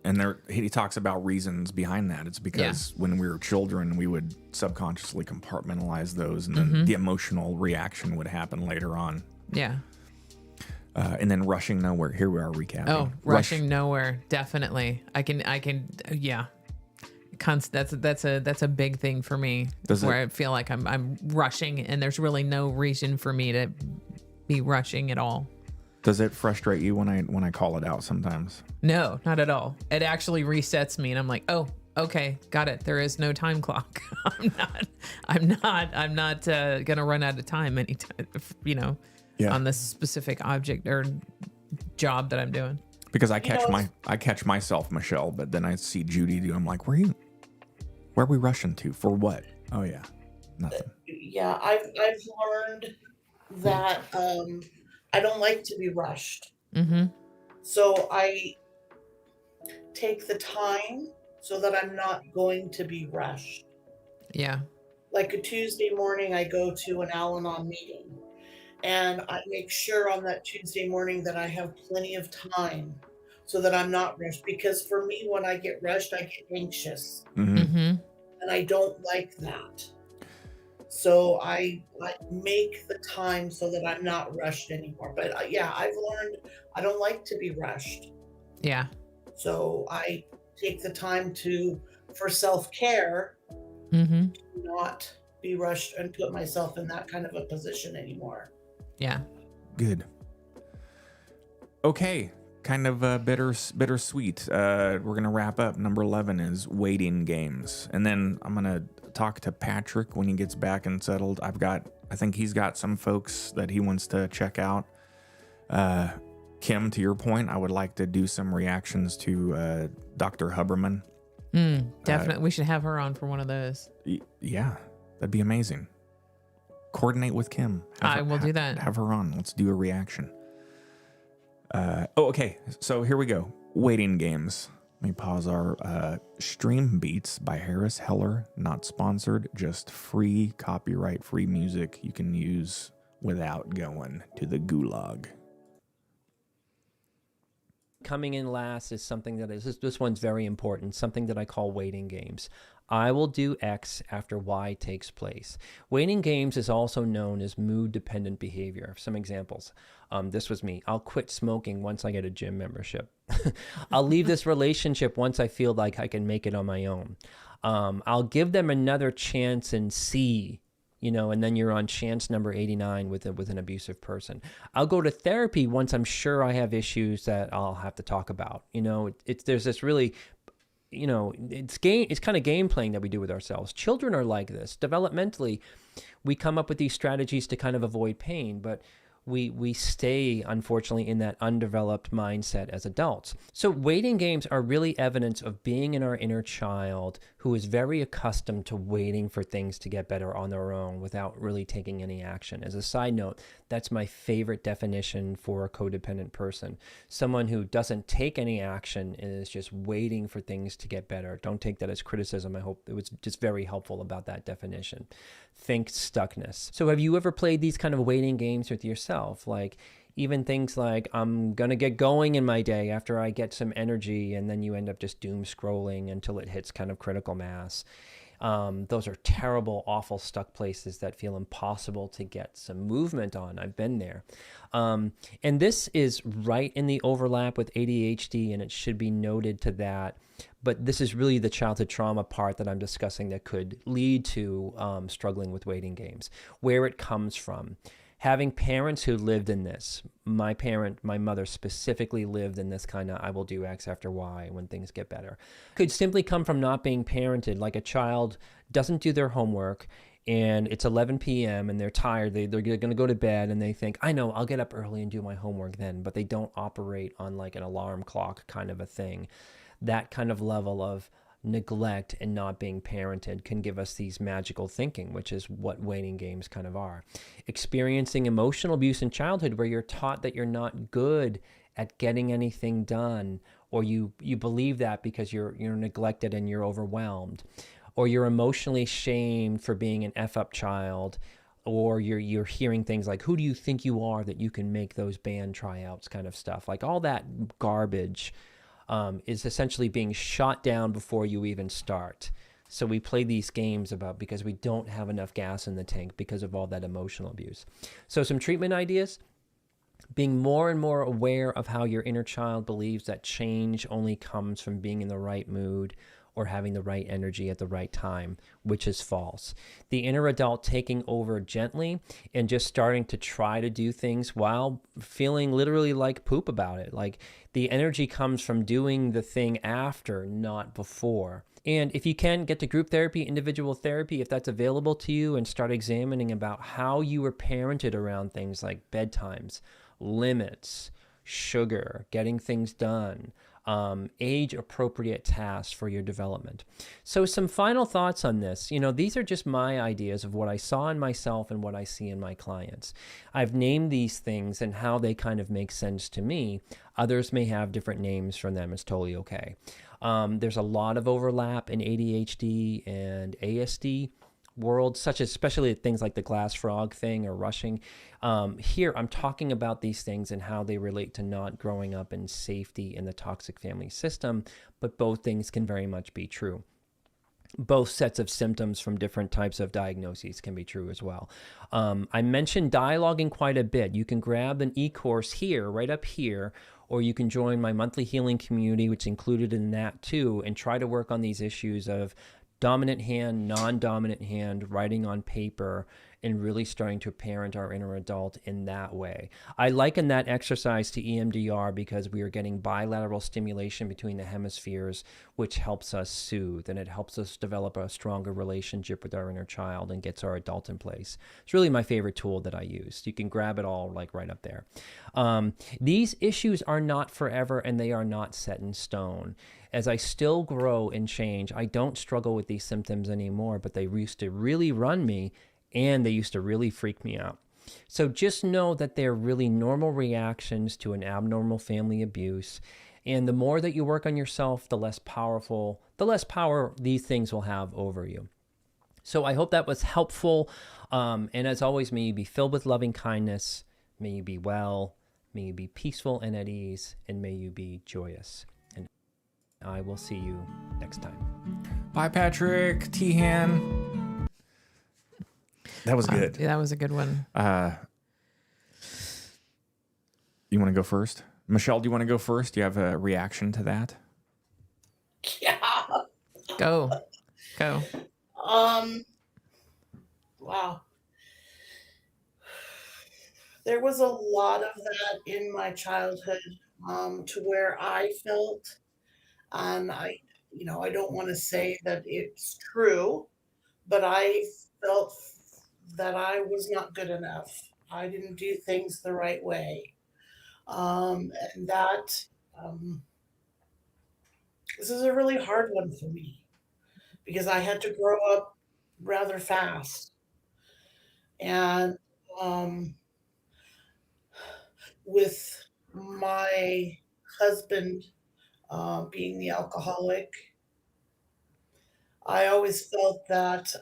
And he talks about reasons behind that. It's because when we were children, we would subconsciously compartmentalize those, and then the emotional reaction would happen later on. Yeah. And then rushing nowhere. Here we are recapping. Oh, rushing nowhere. Definitely. I can, yeah. That's a big thing for me, where I feel like I'm rushing and there's really no reason for me to be rushing at all. Does it frustrate you when I call it out sometimes? No, not at all. It actually resets me and I'm like, oh, Okay, got it. There is no time clock. I'm not gonna run out of time anytime, on this specific object or job that I'm doing. Because I catch myself, Michelle, but then I see Judy do. I'm like, where are we rushing to? For what? Oh yeah, nothing. Yeah, I've learned that I don't like to be rushed. Mm-hmm. So I take the time so that I'm not going to be rushed. Yeah. Like a Tuesday morning, I go to an Al-Anon meeting, and I make sure on that Tuesday morning that I have plenty of time so that I'm not rushed. Because for me, when I get rushed, I get anxious, Mm-hmm. and I don't like that. So I make the time so that I'm not rushed anymore. But I've learned I don't like to be rushed. Yeah. So I take the time for self-care, Mm-hmm. not be rushed and put myself in that kind of a position anymore. Yeah. Good. Okay, kind of bittersweet. We're gonna wrap up. Number 11 is waiting games, and then I'm gonna talk to Patrick when he gets back and settled. I think he's got some folks that he wants to check out. Kim, to your point, I would like to do some reactions to Dr. Huberman. Definitely. We should have her on for one of those. Yeah, that'd be amazing. Coordinate with Kim. I will do that. Have her on. Let's do a reaction. Okay. So here we go. Waiting games. Let me pause our Stream Beats by Harris Heller. Not sponsored, just free, copyright-free music you can use without going to the gulag. Coming in last is something that this one's very important, something that I call waiting games. I will do X after Y takes place. Waiting games is also known as mood-dependent behavior. Some examples. This was me. I'll quit smoking once I get a gym membership. I'll leave this relationship once I feel like I can make it on my own. I'll give them another chance and see, and then you're on chance number 89 with an abusive person. I'll go to therapy once I'm sure I have issues that I'll have to talk about. There's this really, it's kind of game playing that we do with ourselves. Children are like this. Developmentally, we come up with these strategies to kind of avoid pain, but we stay, unfortunately, in that undeveloped mindset as adults. So waiting games are really evidence of being in our inner child who is very accustomed to waiting for things to get better on their own without really taking any action. As a side note, that's my favorite definition for a codependent person. Someone who doesn't take any action and is just waiting for things to get better. Don't take that as criticism. I hope it was just very helpful about that definition. Think stuckness. So have you ever played these kind of waiting games with yourself? Like even things like, I'm going to get going in my day after I get some energy, and then you end up just doom scrolling until it hits kind of critical mass. Those are terrible, awful, stuck places that feel impossible to get some movement on. I've been there. And this is right in the overlap with ADHD, and it should be noted to that. But this is really the childhood trauma part that I'm discussing that could lead to struggling with waiting games, where it comes from. Having parents who lived in this, my mother specifically lived in this kind of I will do X after Y when things get better, could simply come from not being parented. Like a child doesn't do their homework and it's 11 p.m. and they're tired. They're going to go to bed and they think, I know, I'll get up early and do my homework then, but they don't operate on like an alarm clock kind of a thing. That kind of level of neglect and not being parented can give us these magical thinking, which is what waiting games kind of are. Experiencing emotional abuse in childhood where you're taught that you're not good at getting anything done, or you believe that because you're neglected and you're overwhelmed, or you're emotionally shamed for being an F-up child, or you're hearing things like, who do you think you are that you can make those band tryouts kind of stuff. Like all that garbage is essentially being shot down before you even start. So we play these games because we don't have enough gas in the tank because of all that emotional abuse. So some treatment ideas: being more and more aware of how your inner child believes that change only comes from being in the right mood or having the right energy at the right time, which is false. The inner adult taking over gently and just starting to try to do things while feeling literally like poop about it. Like the energy comes from doing the thing after, not before. And if you can, get to group therapy, individual therapy, if that's available to you, and start examining about how you were parented around things like bedtimes, limits, sugar, getting things done, age-appropriate tasks for your development. So some final thoughts on this. These are just my ideas of what I saw in myself and what I see in my clients. I've named these things and how they kind of make sense to me. Others may have different names for them. It's totally okay. There's a lot of overlap in ADHD and ASD world, such as especially things like the glass frog thing or rushing. Here, I'm talking about these things and how they relate to not growing up in safety in the toxic family system, but both things can very much be true. Both sets of symptoms from different types of diagnoses can be true as well. I mentioned dialoguing quite a bit. You can grab an e-course here, right up here, or you can join my monthly healing community, which is included in that too, and try to work on these issues of dominant hand, non-dominant hand, writing on paper, and really starting to parent our inner adult in that way. I liken that exercise to EMDR because we are getting bilateral stimulation between the hemispheres, which helps us soothe, and it helps us develop a stronger relationship with our inner child and gets our adult in place. It's really my favorite tool that I use. You can grab it all like right up there. These issues are not forever, and they are not set in stone. As I still grow and change, I don't struggle with these symptoms anymore, but they used to really run me, and they used to really freak me out. So just know that they're really normal reactions to an abnormal family abuse. And the more that you work on yourself, the less power these things will have over you. So I hope that was helpful. And as always, may you be filled with loving kindness. May you be well. May you be peaceful and at ease. And may you be joyous. And I will see you next time. Bye, Patrick Teahan. That was good. That was a good one. You want to go first? Michelle, do you want to go first? Do you have a reaction to that? Yeah. Go. Wow. There was a lot of that in my childhood, to where I felt, and I don't want to say that it's true, but I felt that I was not good enough. I didn't do things the right way. And that, this is a really hard one for me because I had to grow up rather fast. And with my husband being the alcoholic, I always felt that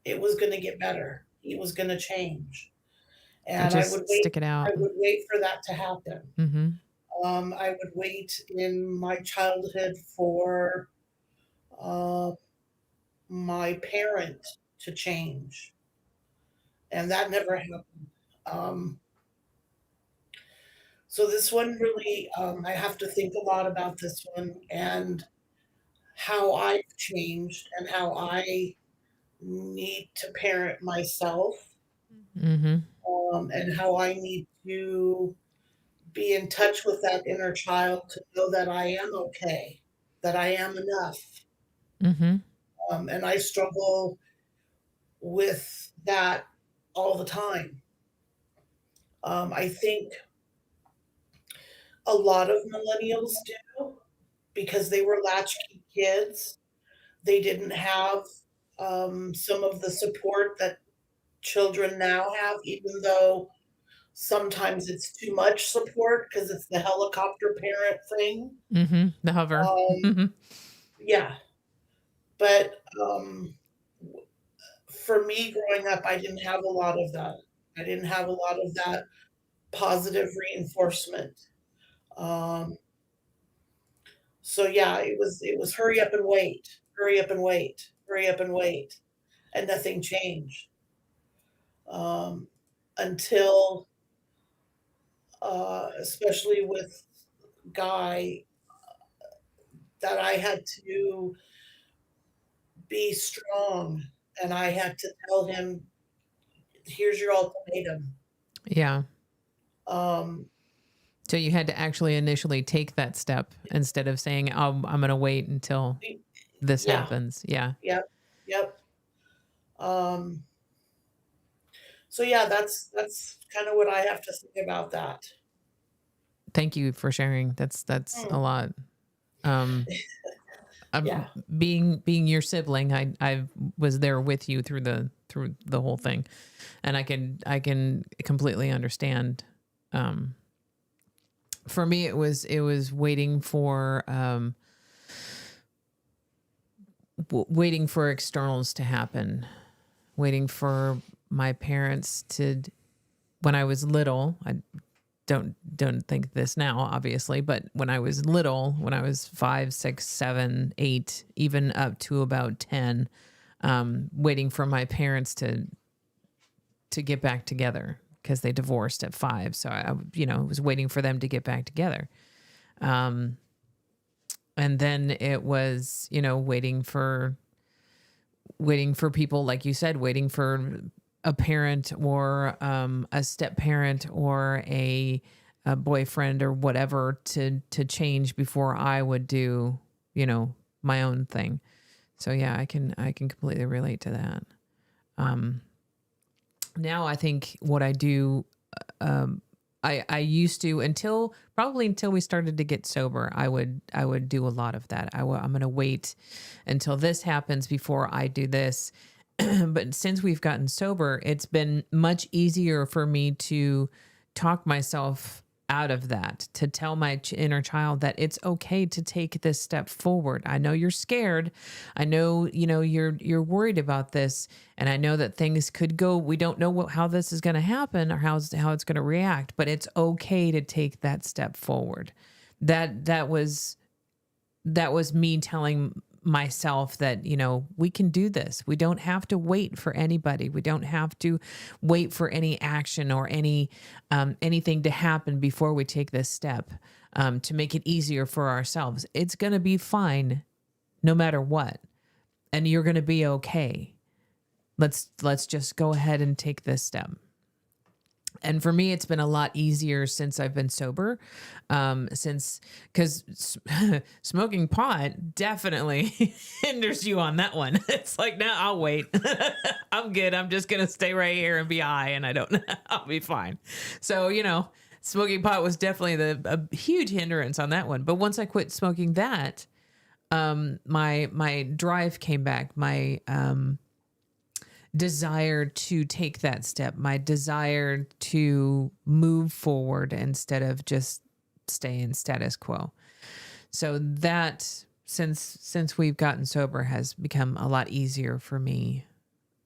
it was going to get better. He was going to change. And I would stick it out. I would wait for that to happen. Mm-hmm. I would wait in my childhood for my parent to change. And that never happened. So this one really, I have to think a lot about this one and how I've changed and how I need to parent myself, Mm-hmm. and how I need to be in touch with that inner child to know that I am okay, that I am enough. Mm-hmm. And I struggle with that all the time. I think a lot of millennials do because they were latchkey kids. They didn't have some of the support that children now have, even though sometimes it's too much support because it's the helicopter parent thing. Mm-hmm. The hover. Mm-hmm. Yeah. But for me growing up, I didn't have a lot of that. I didn't have a lot of that positive reinforcement. So yeah, it was hurry up and wait, hurry up and wait, hurry up and wait, and nothing changed until, especially with Guy, that I had to be strong, and I had to tell him, "Here's your ultimatum." Yeah. Um, So you had to actually initially take that step instead of saying, "Oh, I'm going to wait until." this Yeah. happens. Yeah. Yep. So yeah, that's kind of what I have to say about that. Thank you for sharing. That's a lot. I'm Yeah. being your sibling. I was there with you through the whole thing, and I can completely understand. For me, it was waiting for waiting for externals to happen, waiting for my parents to. When I was little, I don't think this now, obviously, but when I was little, when I was 5, 6, 7, 8, even up to about 10, waiting for my parents to get back together because they divorced at 5. So I was waiting for them to get back together. And then it was, waiting for people, like you said, waiting for a parent or a step parent or a boyfriend or whatever to change before I would do, my own thing. So yeah, I can completely relate to that. Now I think what I do, I used to until we started to get sober, I would do a lot of that. I'm going to wait until this happens before I do this. But since we've gotten sober, it's been much easier for me to talk myself out of that, to tell my inner child that it's okay to take this step forward. I know you're scared. I know, you're worried about this, and I know that things could go. We don't know how this is going to happen or how it's going to react, but it's okay to take that step forward. That was me telling myself that, we can do this. We don't have to wait for anybody. We don't have to wait for any action or anything to happen before we take this step, to make it easier for ourselves. It's going to be fine no matter what. And you're going to be okay. Let's just go ahead and take this step. And for me, it's been a lot easier since I've been sober, because smoking pot definitely hinders you on that one. It's like, no, I'll wait. I'm good. I'm just going to stay right here and be high, and I'll be fine. So, smoking pot was definitely a huge hindrance on that one. But once I quit smoking that, my drive came back. My, desire to take that step, my desire to move forward instead of just stay in status quo. So that since we've gotten sober has become a lot easier for me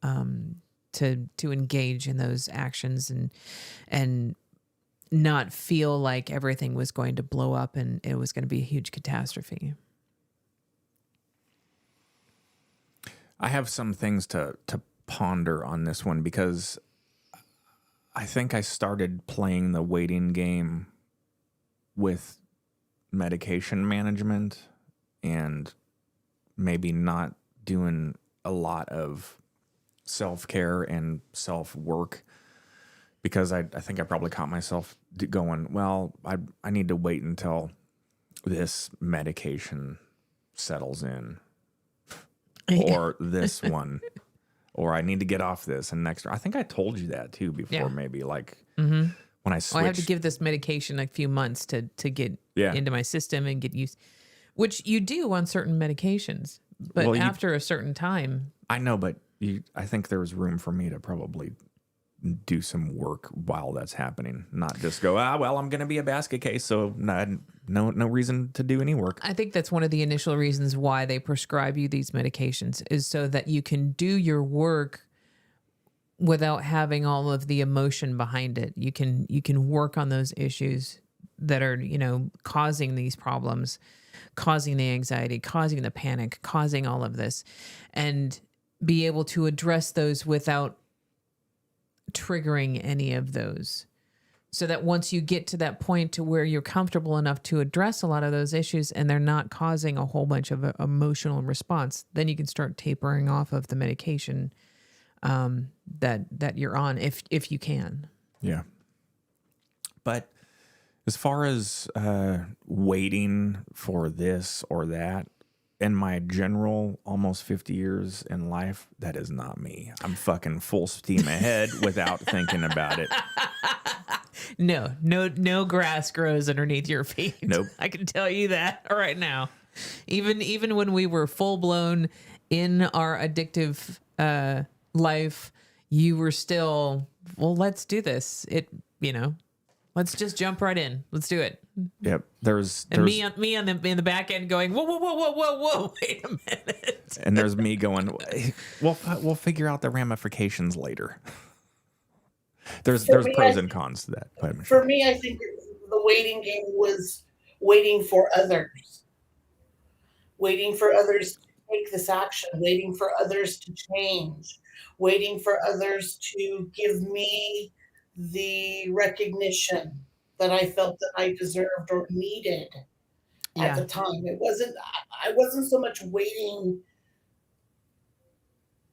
to engage in those actions and not feel like everything was going to blow up and it was going to be a huge catastrophe. I have some things to ponder on this one, because I think I started playing the waiting game with medication management and maybe not doing a lot of self-care and self-work, because I think I probably caught myself going, well, I need to wait until this medication settles in, or this one. Or I need to get off this and next. I think I told you that too before, maybe like when I switched. Well, I have to give this medication a few months to get into my system and get used, which you do on certain medications. But after a certain time. I know, but I think there was room for me to probably do some work while that's happening, not just go, well, I'm going to be a basket case, so no reason to do any work. I think that's one of the initial reasons why they prescribe you these medications, is so that you can do your work without having all of the emotion behind it. You can work on those issues that are, causing these problems, causing the anxiety, causing the panic, causing all of this, and be able to address those without triggering any of those, so that once you get to that point to where you're comfortable enough to address a lot of those issues and they're not causing a whole bunch of emotional response, then you can start tapering off of the medication that you're on, if you can. Yeah. But as far as waiting for this or that, in my general almost 50 years in life, that is not me. I'm fucking full steam ahead without thinking about it. No grass grows underneath your feet. Nope. I can tell you that right now. Even when we were full blown in our addictive life, you were still, well, let's do this. Let's just jump right in. Let's do it. Yep. There's me in the back end going, whoa, wait a minute. And there's me going, we'll figure out the ramifications later. There's pros and cons to that. Go ahead, for me, I think the waiting game was waiting for others. Waiting for others to take this action, waiting for others to change, waiting for others to give me the recognition that I felt that I deserved or needed at the time. I wasn't so much waiting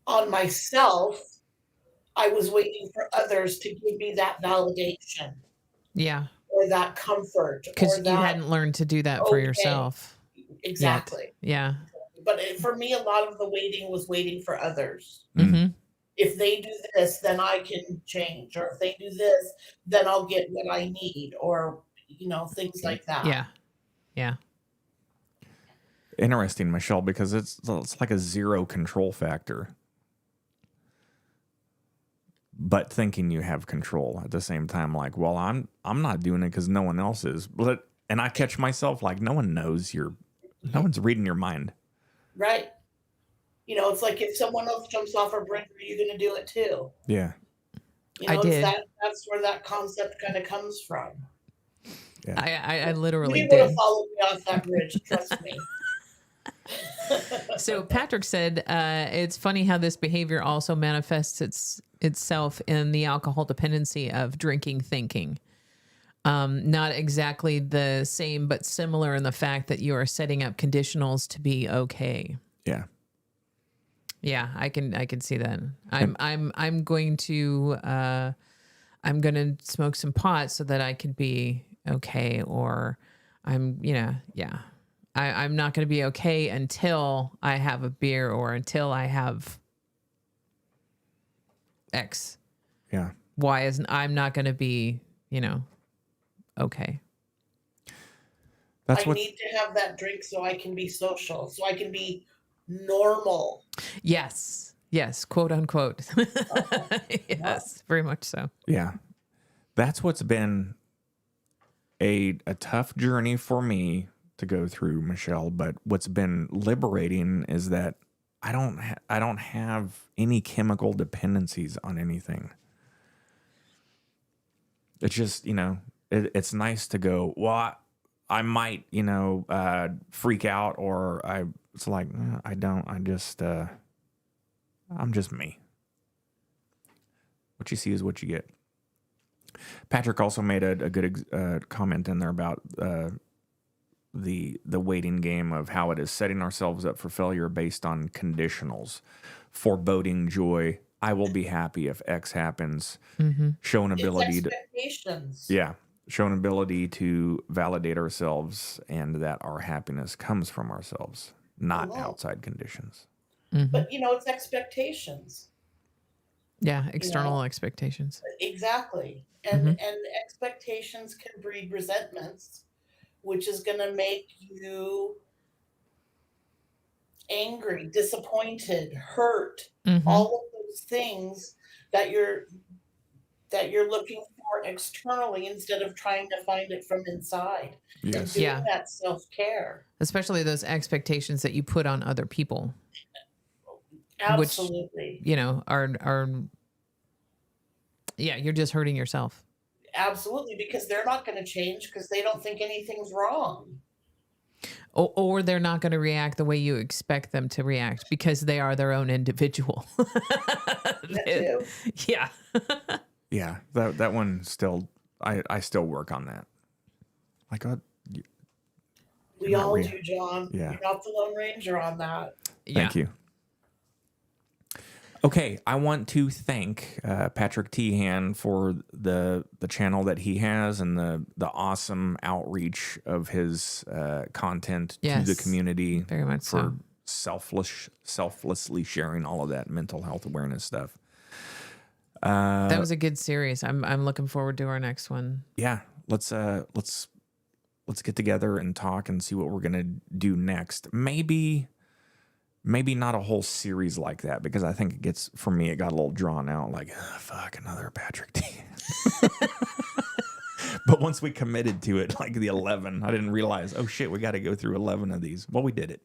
on myself. I was waiting for others to give me that validation. Yeah. Or that comfort. Because you hadn't learned to do that for yourself. Exactly. Yet. Yeah. But for me, a lot of the waiting was waiting for others. Mm-hmm. If they do this, then I can change. Or if they do this, then I'll get what I need. Or, things like that. Yeah. Yeah. Interesting, Michelle, because it's like a zero control factor. But thinking you have control at the same time, like, well, I'm not doing it because no one else is. And I catch myself like, no one knows no one's reading your mind. Right. It's like if someone else jumps off a bridge, are you going to do it too? Yeah. I did. That's where that concept kind of comes from. Yeah. I literally you did. would have followed me off that bridge, trust me. So Patrick said, it's funny how this behavior also manifests itself in the alcohol dependency of drinking thinking. Not exactly the same, but similar in the fact that you are setting up conditionals to be okay. Yeah. Yeah, I can see that. I'm going to smoke some pot so that I can be okay, or I'm not going to be okay until I have a beer or until I have X. Yeah. I'm not going to be, okay. I need to have that drink so I can be social, so I can be normal. Yes, quote unquote. Yes, very much so. Yeah. That's what's been a tough journey for me to go through, Michelle, but what's been liberating is that I don't have any chemical dependencies on anything. It's just, it's nice to go, well, I might, freak out, or it's like, I don't, I'm just me. What you see is what you get. Patrick also made a good comment in there about the waiting game of how it is setting ourselves up for failure based on conditionals, foreboding joy. I will be happy if X happens. Mm-hmm. Showing ability showing ability to validate ourselves and that our happiness comes from ourselves, not outside conditions. Mm-hmm. But it's expectations. Yeah, external expectations. Exactly. And expectations can breed resentments, which is going to make you angry, disappointed, hurt, all of those things that you're looking for externally instead of trying to find it from inside. Yes. And doing that self-care. Especially those expectations that you put on other people. Absolutely. Which, are you're just hurting yourself. Absolutely, because they're not going to change because they don't think anything's wrong. Or they're not going to react the way you expect them to react because they are their own individual. Yeah. Yeah, that one still, I still work on that. Like, we all do, John. Yeah. You're not the Lone Ranger on that. Thank you. Okay, I want to thank Patrick Teahan for the channel that he has and the awesome outreach of his content to the Yes, community. very much for so. selflessly sharing all of that mental health awareness stuff. That was a good series. I'm looking forward to our next one. Yeah, let's get together and talk and see what we're gonna do next. Maybe not a whole series like that, because I think for me, it got a little drawn out, like, fuck, another Patrick T. But once we committed to it, like the 11, I didn't realize, oh shit, we got to go through 11 of these. Well, we did it.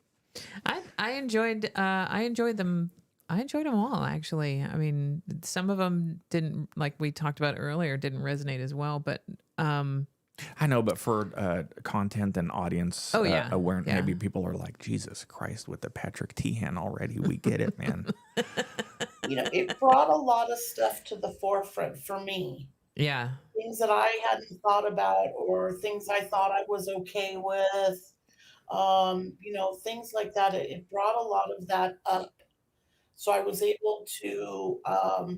I enjoyed them. I enjoyed them all, actually. I mean, some of them didn't, like we talked about earlier, didn't resonate as well, but I know, but for content and audience awareness, yeah. maybe people are like, Jesus Christ, with the Patrick Teahan already. We get it, man. It brought a lot of stuff to the forefront for me. Yeah. Things that I hadn't thought about, or things I thought I was okay with. Things like that. It brought a lot of that up. So I was able to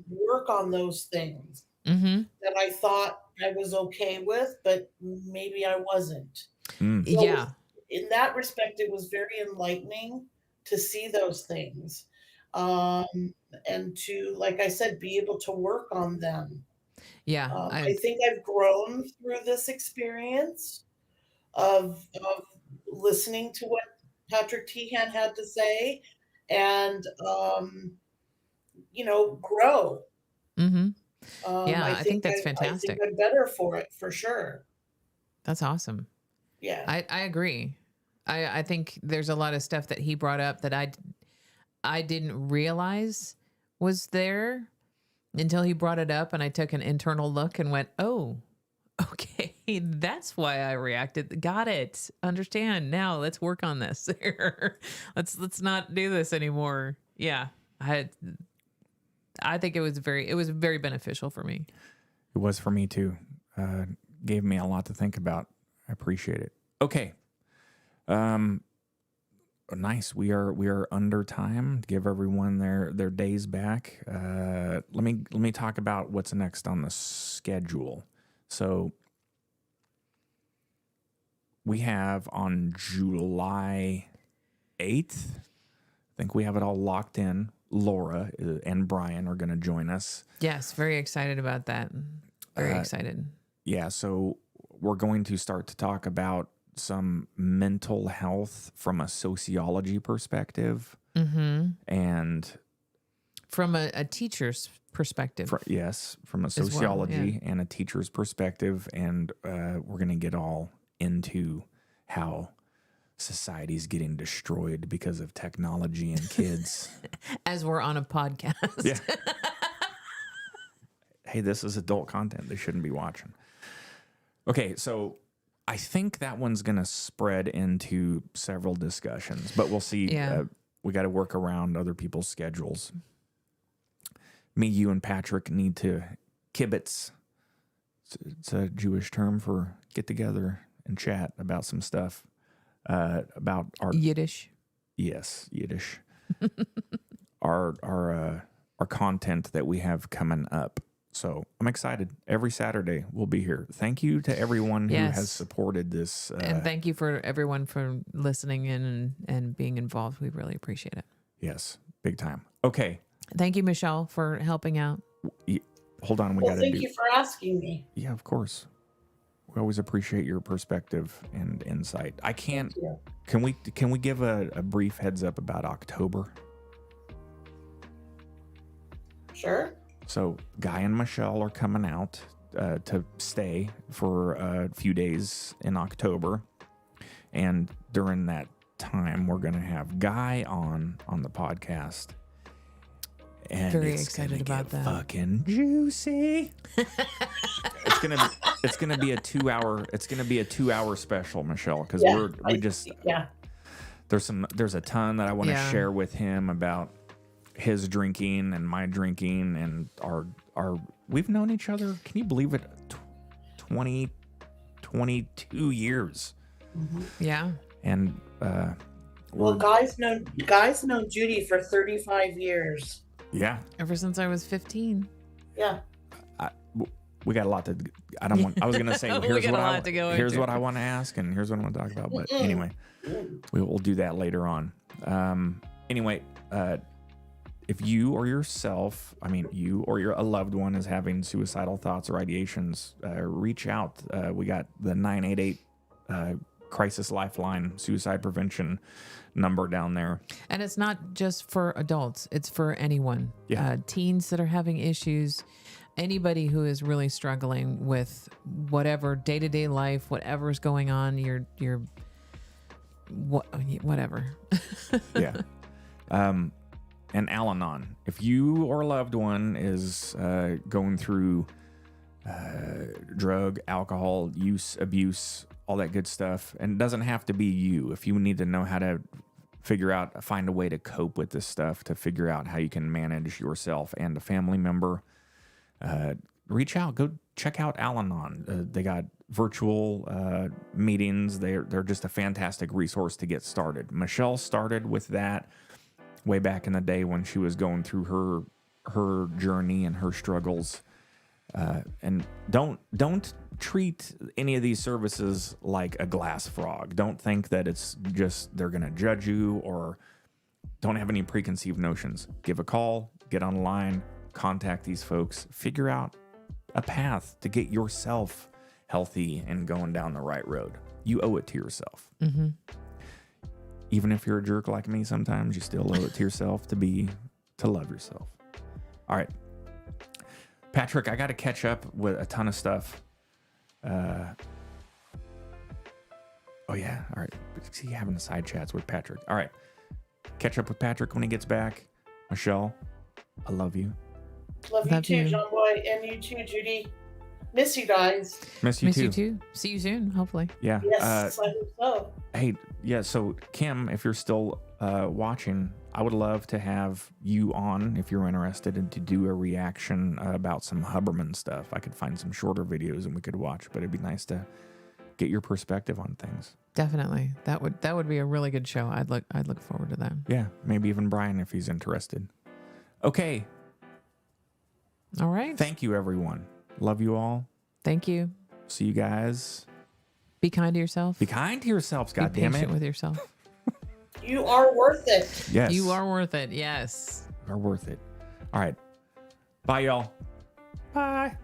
work on those things that I thought I was okay with, but maybe I wasn't. Mm. So Yeah. in that respect, it was very enlightening to see those things, and to, like I said, be able to work on them. Yeah. I think I've grown through this experience of listening to what Patrick Teahan had to say, and grow. Mm-hmm. Yeah, I think that's I fantastic. think I'm better for it, for sure. That's awesome. Yeah. I agree. I think there's a lot of stuff that he brought up that I didn't realize was there until he brought it up, and I took an internal look and went, oh, okay, that's why I reacted. Got it. Understand. Now let's work on this. let's not do this anymore. Yeah. I think it was very beneficial for me. It was for me too. Gave me a lot to think about. I appreciate it. Okay. Nice. We are under time. Give everyone their days back. Let me talk about what's next on the schedule. So we have on July 8th, I think we have it all locked in. Laura and Brian are going to join us. Yes, very excited about that. Very excited. Yeah, so we're going to start to talk about some mental health from a sociology perspective. Mm-hmm. And from a teacher's perspective. From a sociology and a teacher's perspective. And we're going to get all into how society's getting destroyed because of technology and kids. As we're on a podcast. Yeah. Hey, this is adult content. They shouldn't be watching. Okay, so I think that one's going to spread into several discussions, but we'll see. Yeah. We got to work around other people's schedules. Me, you, and Patrick need to kibitz. It's a Jewish term for get together and chat about some stuff. About our Yiddish. Yes, Yiddish. our content that we have coming up. So I'm excited. Every Saturday we'll be here. Thank you to everyone who has supported this. And thank you for everyone for listening in and being involved. We really appreciate it. Yes, big time. Okay. Thank you, Michelle, for helping out. Hold on. Thank you for asking me. Yeah, of course. We always appreciate your perspective and insight. I can't. Can we give a brief heads up about October? Sure. So Guy and Michelle are coming out to stay for a few days in October, and during that time, we're going to have Guy on the podcast. And very excited about that. Fucking juicy. It's gonna be a 2 hour. It's gonna be a 2 hour special, Michelle, because there's a ton that I want to share with him about his drinking and my drinking and our we've known each other. Can you believe it? 22 years. Mm-hmm. Yeah. And Guy's known Judy for 35 years. Yeah. Ever since I was 15. Yeah. We got a lot to. I was gonna say We here's got what a lot to go here's into. what I want to ask, and here's what I want to talk about. But anyway, we'll do that later on. Anyway, if you or yourself, you or a loved one is having suicidal thoughts or ideations, reach out. We got the 988 crisis lifeline suicide prevention number down there. And it's not just for adults, it's for anyone. Yeah. Teens that are having issues, anybody who is really struggling with whatever day-to-day life, whatever's going on, whatever. Yeah. And Al-Anon. If you or a loved one is going through drug, alcohol use, abuse, all that good stuff, and it doesn't have to be you. If you need to know how to find a way to cope with this stuff, to figure out how you can manage yourself and a family member, reach out. Go check out Al-Anon. They got virtual meetings. They're just a fantastic resource to get started. Michelle started with that way back in the day when she was going through her journey and her struggles. And don't treat any of these services like a glass frog. Don't think that it's just they're going to judge you, or don't have any preconceived notions. Give a call, get online, contact these folks, figure out a path to get yourself healthy and going down the right road. You owe it to yourself. Mm-hmm. Even if you're a jerk like me, sometimes you still owe it to yourself to love yourself. All right. Patrick, I got to catch up with a ton of stuff. Oh, yeah. All right. See, having the side chats with Patrick. All right. Catch up with Patrick when he gets back. Michelle, I love you. Love you too, John Boy. And you too, Judy. Miss you guys. Miss you too. See you soon, hopefully. Yeah. Yes, I hope so. Hey, yeah. So, Kim, if you're still watching, I would love to have you on if you're interested and to do a reaction about some Huberman stuff. I could find some shorter videos and we could watch, but it'd be nice to get your perspective on things. Definitely. That would be a really good show. I'd look forward to that. Yeah, maybe even Brian if he's interested. Okay. All right. Thank you, everyone. Love you all. Thank you. See you guys. Be kind to yourself. Be kind to yourselves, God Be damn it. patient with yourself. You are worth it. Yes. You are worth it. Yes. You are worth it. All right. Bye, y'all. Bye.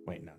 Wait, no.